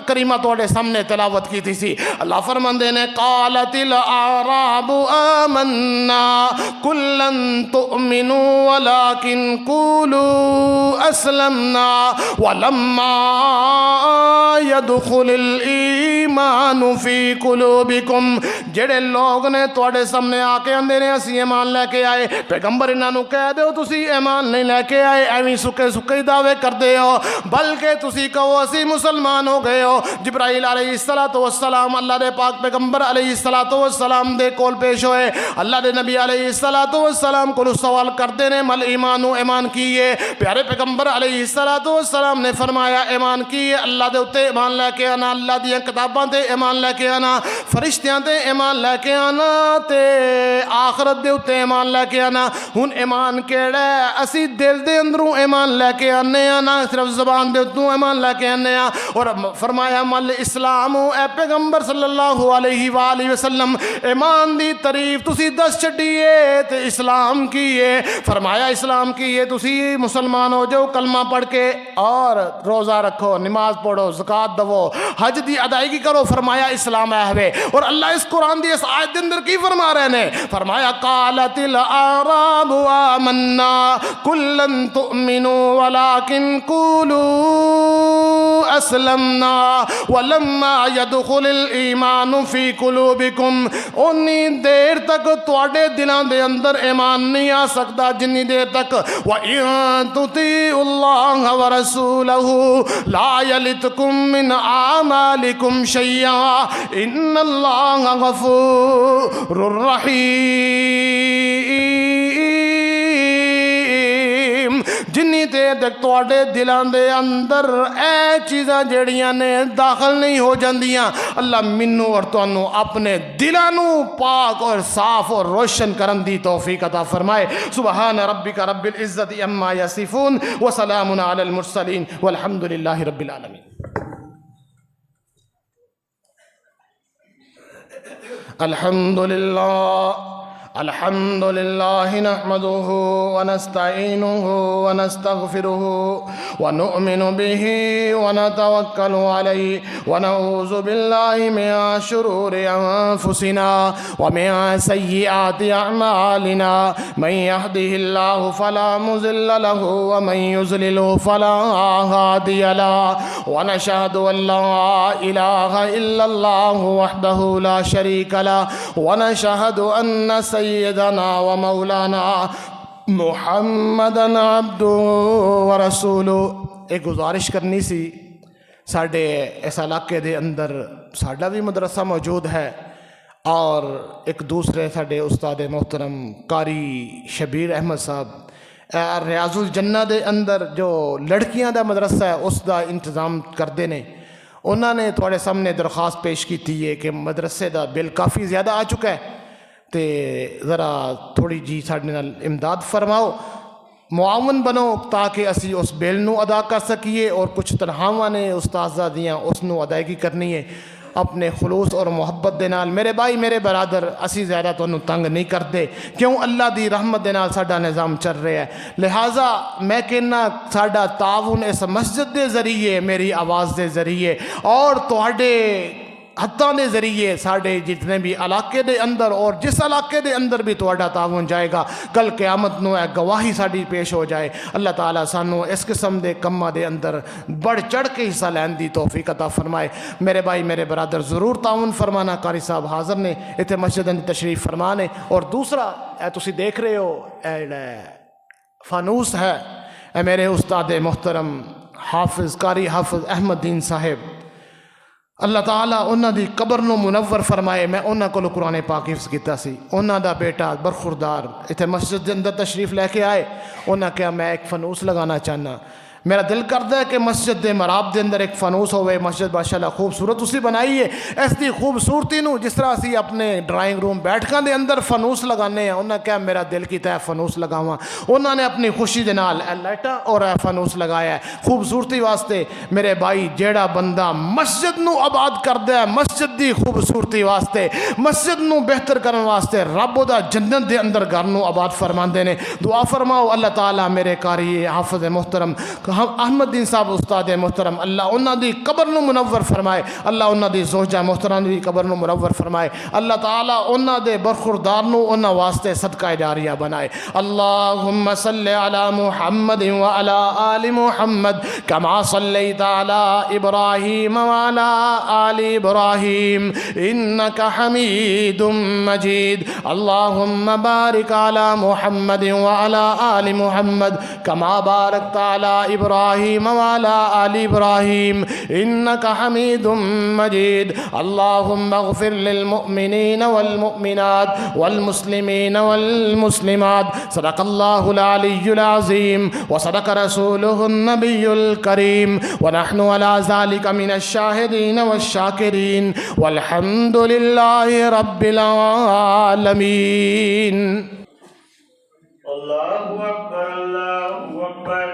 کریمہ تواڈے سامنے تلاوت کی تھی سی، اللہ فرماندے نے قالت الاعراب آمنا قل لن تؤمنوا ولكن قولوا اسلمنا ولما يدخل الایمان فی قلوبکم۔ جڑے لوگ نے تواڈے سامنے آ کے اندے نے اسی ایمان لے کے آئے، پیغمبر انہاں نو کہہ دیو تسی ایمان نہیں لے کے آئے، ایویں سکے سکے دعوے کردے ہو، بلکہ تسی کہو اسی مسلمان ہو گئے ہو۔ جبرائیل علیہ السلام اللہ دے پاک پیغمبر علیہ السلام دے کول پیش ہوئے، اللہ دے نبی علیہ السلام کو سوال کرتے نے مل ایمانو، ایمان کیے؟ پیارے پیغمبر علیہ السلام نے فرمایا ایمان کیے اللہ دے اتے ایمان لے کے آنا، اللہ دیاں کتاباں تے ایمان لے کے آنا، فرشتیاں تے ایمان لے کے آنا تے آخرت دے اتے ایمان لے کے آنا۔ ہن ایمان کیڑا ہے؟ اسی دل دے اندروں ایمان لے کے آنے آنا، صرف زبان دے اتوں ایمان لے کے آنے آ۔ اور فرمایا مل اسلام، اے پیغمبر صلی اللہ علیہ وآلہ وسلم ایمان دی تعریف تسی دس چھڈیے تے اسلام کیے؟ فرمایا اسلام کیے تسی مسلمان ہو جاؤ، کلمہ پڑھ کے اور روزہ رکھو، نماز پڑھو، زکوٰۃ دو، حج دی ادائیگی کرو، فرمایا اسلام ہے۔ اور اللہ اس قرآن دی اس آیت دے اندر کی فرما رہے نے؟ فرمایا قالت الاعراب آمنا قل لن تؤمنوا ولكن قولوا اسلمنا ولما يدخل الایمان فی قلوبکم۔ انی دیر تک تواڈے دلاں دے اندر ایمان نہیں آ سکتا جنی دیر تک وَإِن تُطِيعُوا اللَّهَ وَرَسُولَهُ لَا يَلِتْكُم مِّنْ أَعْمَالِكُمْ شَيْئًا إِنَّ اللَّهَ غَفُورٌ رَّحِيمٌ۔ جنی دیر تک تواڈے دلاں دے اندر اے چیزاں جڑیاں نے داخل نہیں ہو جاندیاں، اللہ منو اور تانوں اپنے دلاں نو پاک اور صاف اور روشن کرن دی توفیق عطا فرمائے۔ سبحان ربک رب العزت عما یصفون وسلام علی المرسلین والحمد للہ رب العالمین۔ الحمد لله نحمده ونستعينه ونستغفره ونؤمن به ونتوكل عليه ونعوذ بالله من شرور أنفسنا ومن سيئات أعمالنا من يهده الله فلا مضل له ومن يضلل فلا هادي له ونشهد أن لا إله إلا الله وحده لا شريك له ونشهد أن سیدنا و مولانا محمدً عبدہ و رسولہ۔ ایک گزارش کرنی سی، ساڑھے اس علاقے دے اندر ساڑھا بھی مدرسہ موجود ہے، اور ایک دوسرے ساڑھے استاد محترم قاری شبیر احمد صاحب ریاض الجنہ دے اندر جو لڑکیاں دا مدرسہ ہے اس دا انتظام کردے نے، انہوں نے تھوڑے سامنے درخواست پیش کی تھی ہے کہ مدرسے دا بل کافی زیادہ آ چکا ہے تے ذرا تھوڑی جی ساڑھے نال امداد فرماؤ، معاون بنو تاکہ اسی اس بیل نو ادا کر سکیے، اور کچھ تنہاواں نے استاذہ دیاں اس نو ادائیگی کرنی ہے اپنے خلوص اور محبت دے نال۔ میرے بھائی میرے برادر اسی زیادہ تو انہوں تنگ نہیں کرتے، کیوں اللہ دی رحمت دے نال ساڑھا نظام چل رہا ہے، لہٰذا میں کہنا ساڑھا تعاون اس مسجد دے ذریعے، میری آواز دے ذریعے اور تواڈے ہتھاں دے ذریعے ساڈے جتنے بھی علاقے دے اندر اور جس علاقے دے اندر بھی تہاڈا تعاون جائے گا کل قیامت نو اے گواہی ساڈی پیش ہو جائے۔ اللہ تعالیٰ سانو اس قسم دے کماں دے اندر بڑھ چڑھ کے حصہ لین دی توفیق عطا فرمائے۔ میرے بھائی میرے برادر ضرور تعاون فرمانا۔ قاری صاحب حاضر نے اتنے مسجد اندر تشریف فرمانے۔ اور دوسرا اے تسی دیکھ رہے ہو اے فانوس ہے، اے میرے استاد محترم حافظ قاری حافظ احمد دین صاحب، اللہ تعالیٰ انہاں دی قبر نو منور فرمائے۔ میں انہاں کو قرآن پاک حفظ کیتا سی، انہاں دا بیٹا برخوردار اتنے مسجد دے اندر تشریف لے کے آئے، انہاں کہا میں ایک فانوس لگانا چاہنا۔ میرا دل کرتا ہے کہ مسجد دے مراب دے اندر ایک فانوس ہوئے۔ مسجد ماشاءاللہ خوبصورت اسی بنائی ہے، اس دی خوبصورتی نو جس طرح اسی اپنے ڈرائنگ روم بیٹھکاں دے اندر فانوس لگانے ہیں، انہاں کہا میرا دل کیتا ہے فانوس لگاواں۔ انہاں نے اپنی خوشی دے نال لائٹاں اور فانوس لگایا ہے خوبصورتی واسطے۔ میرے بھائی جیڑا بندہ مسجد نو آباد کردا ہے مسجد دی خوبصورتی واسطے، مسجد نو بہتر کرن واسطے، رب دا جنت دے اندر گھر نو آباد فرماندے نے۔ دعا فرماؤ اللہ تعالیٰ میرے قاری حافظ محترم احمد دین صاحب استاد محترم، اللہ انہاں دی قبر نو منور فرمائے، اللہ انہاں دی زوجہ محترم دی قبر نو منور فرمائے، اللہ تعالیٰ انہاں دے برخوردار نو انہاں واسطے صدقہ جاریہ بنائے۔ اللہم صلی علی محمد وعلی آل محمد کما صلیت علی ابراہیم وعلی آل ابراہیم انکا حمید مجید۔ اللہم بارک علی محمد وعلی آل محمد کما بارکت علی ابراہیم وعلی آل ابراہیم انکا حمید مجید۔ اللہم اغفر للمؤمنین والمؤمنات والمسلمین والمسلمات۔ صدق اللہ العلی العظیم وصدق رسولہ النبی الکریم ونحن علی ذالک من الشاہدین والشاکرین والحمد للہ رب العالمین۔ اللہ اکبر اللہ اکبر،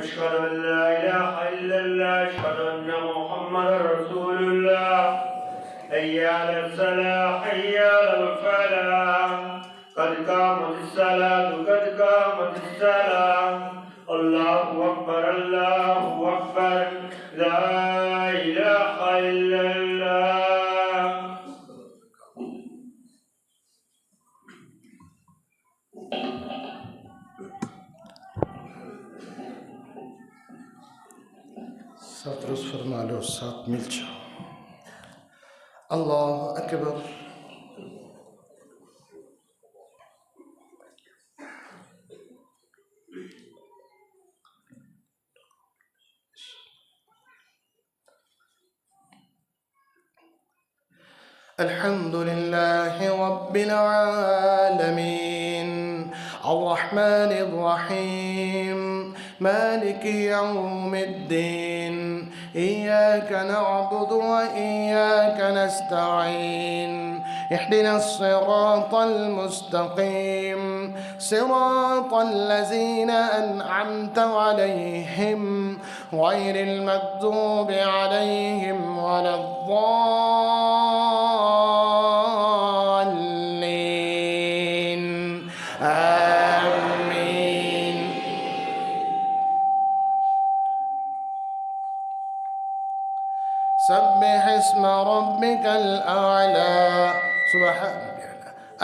اشہد ان لا الہ الا اللہ، اشہد ان محمد رسول اللہ، حی علی الصلاۃ حی علی الفلاح، قد قامت الصلاۃ قد قامت الصلاۃ۔ اللہ اکبر اللہ اکبر، لا الہ الا اللہ۔ ساتھ روز فرما لو، ساتھ مل جاؤ۔ اللہ اکبر۔ الحمد للہ رب العالمین الرحمن الرحیم مالک یوم الدین إياك نعبد وإياك نستعين اهدنا الصراط المستقيم صراط الذين أنعمت عليهم غير المغضوب عليهم ولا الضالين آمين۔ سبح اسم ربك الأعلى سبحان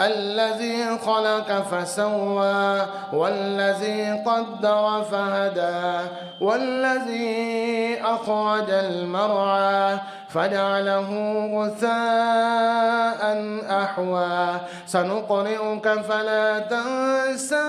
الذي خلق فسوى والذي قدر فهدى والذي أخرج المرعى فجعله غثاء أحوى سنقرئك فلا تنسى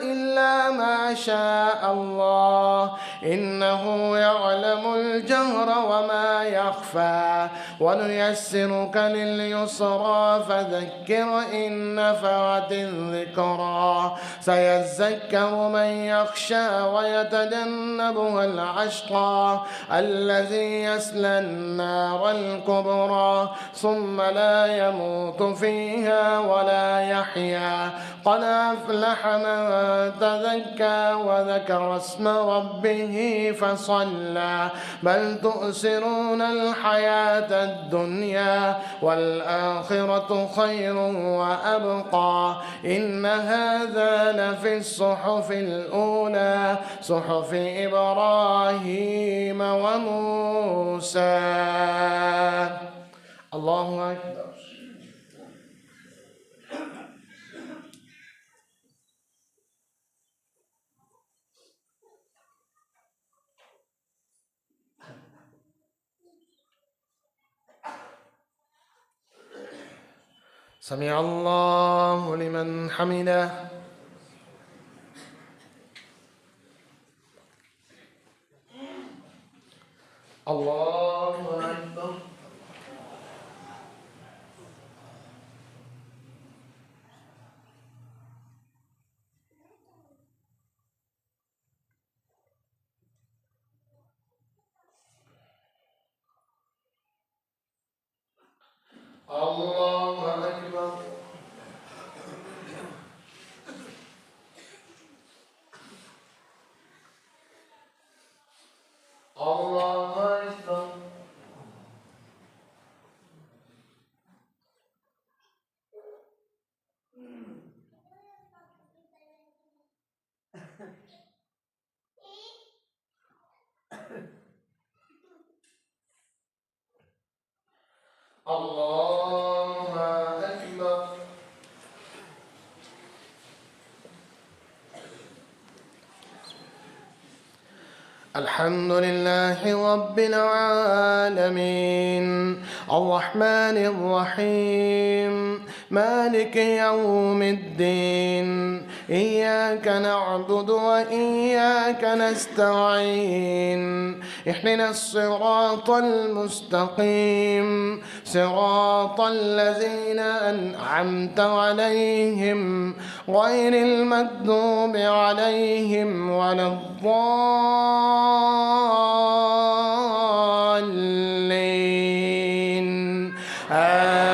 إلا ما شاء الله إنه يعلم الجهر وما يخفى ونيسرك لليسرى فذكر إن نفعت الذكرى سيذكر من يخشى ويتجنبها الأشقى الذي يصلى النار الكبرى ثم لا يموت فيها ولا يحيا قد أفلح من تزكى وذكر اسم ربه فصلى بل تؤثرون الحياة الدنيا والآخرة خير وأبقى إن هذا لفي الصحف الأولى صحف إبراهيم وموسى الله أكبر. سمع الله لمن حمده. الله أكبر. الله أكبر. الله أكبر. الله أكبر. الحمد لله رب العالمين الرحمن الرحيم مالك يوم الدين إياك نعبد وإياك نستعين اهدنا الصراط المستقيم صراط الذين أنعمت عليهم غير المغضوب عليهم ولا الضالين آمين.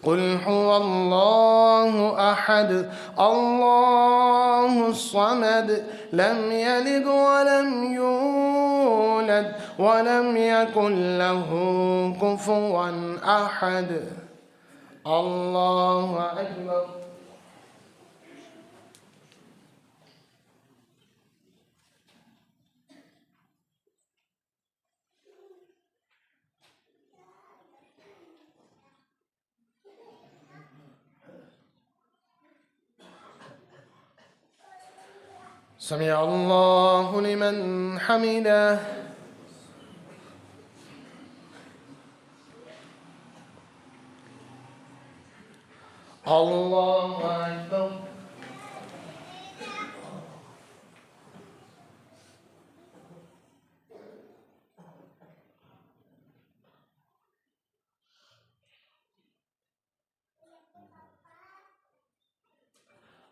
قل هو الله أحد الله الصمد لم يلد ولم يولد ولم يكن له كفوا أحد. الله أكبر. سمع الله لمن حمده. الله أكبر.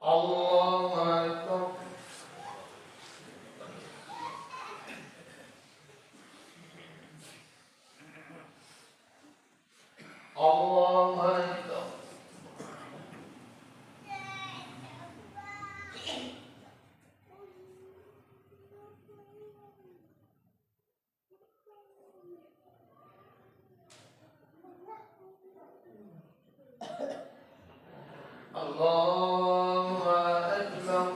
الله أكبر. الله أكبر. الله أكبر.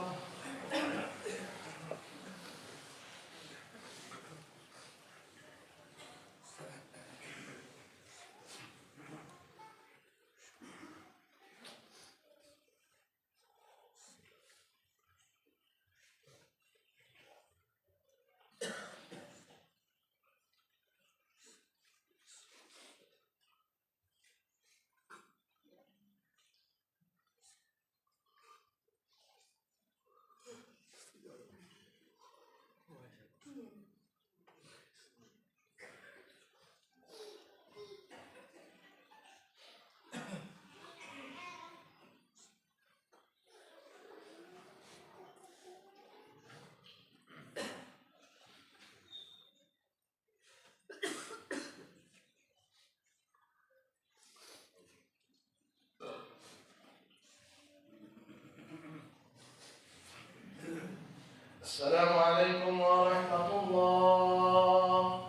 السلام عليكم ورحمة الله.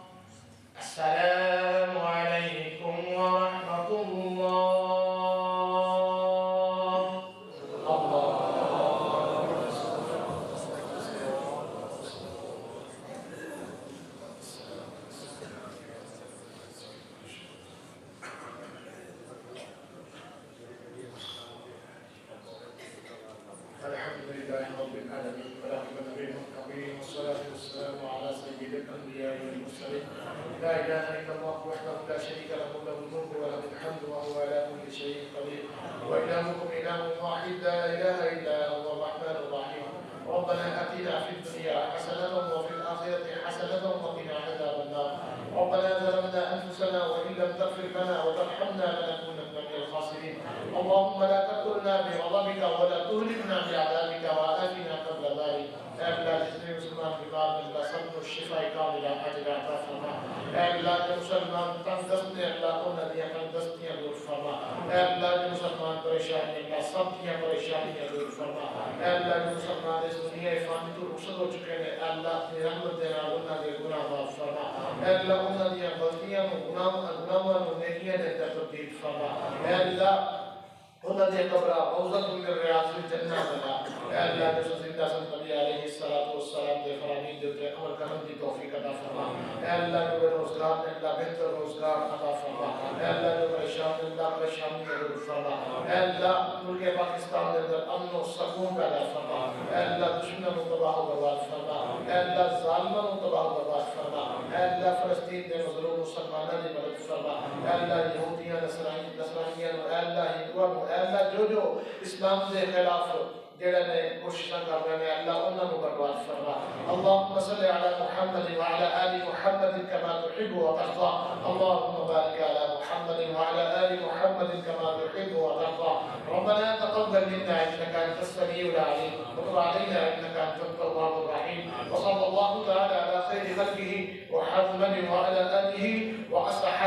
السلام عليكم ورحمة الله. الله لا إله إلا الله وحده لا شريك له له الملك وله الحمد وهو على كل شيء قدير وإلهكم إله واحد لا إله إلا هو الرحمن الرحيم ربنا آتنا في الدنيا حسنة وفي الآخرة حسنة وقنا عذاب النار ربنا ظلمنا أنفسنا وإن لم تغفر لنا وترحمنا لنكونن من الخاسرين اللهم لا تقتلنا بغضبك ولا تهلكنا بعذابك وآتنا قبل ذلك اے اللہ جتنے مسلمان بیمار میں اللہ سب کو شفا کاملہ عاجلہ عطا فرما اے اللہ جو مسلمان تندرست ہیں اللہ انہاں دیاں تندرستیاں دور فرما اے اللہ جو مسلمان پریشان ہیں اللہ سب دیاں پریشانیاں دور فرما اے اللہ جو مسلمان اس دنیا فانی تو رخصت ہو چکے ہیں اے اللہ اپنی رحمت دے نال انہاں دے گناہ معاف فرما اے اللہ انہاں دیاں غلطیاں گناہاں نو نیکیاں دے تبدیل فرما اے اللہ انہاں دے قبراں روضۃ من ریاض الجنہ بنا اے اللہ جو زندہ سن نبی علیہ الصلوۃ والسلام دے فرامین دے تے عمل کرنے دی توفیق عطا فرما اے اللہ جو روزگار دے اللہ بہتر روزگار عطا فرما اے اللہ جو پریشان دے اللہ پریشانی دور فرما اے اللہ ملک پاکستان دے اندر امن و سکون پیدا فرما اے اللہ دشمنوں کو تباہ و برباد فرما اے اللہ ظالموں کو تباہ و برباد فرما اے اللہ فلسطین دے مظلوم مسلمانوں دی مدد فرما اے اللہ یہودیاں نصرانیاں اے اللہ ہندوؤں اے اللہ جو اسلام دے خلاف جڑے نے کوششاں کر رہے ہیں اللہ انہاں کو برباد فرما اللهم صل على محمد وعلى آل محمد كما تحب وترضى اللهم بارك على محمد وعلى آل محمد كما تحب وترضى ربنا تقبل منا انك انت السميع العليم وتب علينا انك انت التواب الرحيم وصلى الله تعالى على خير خلقه وحمد وعلى آله وأصحابه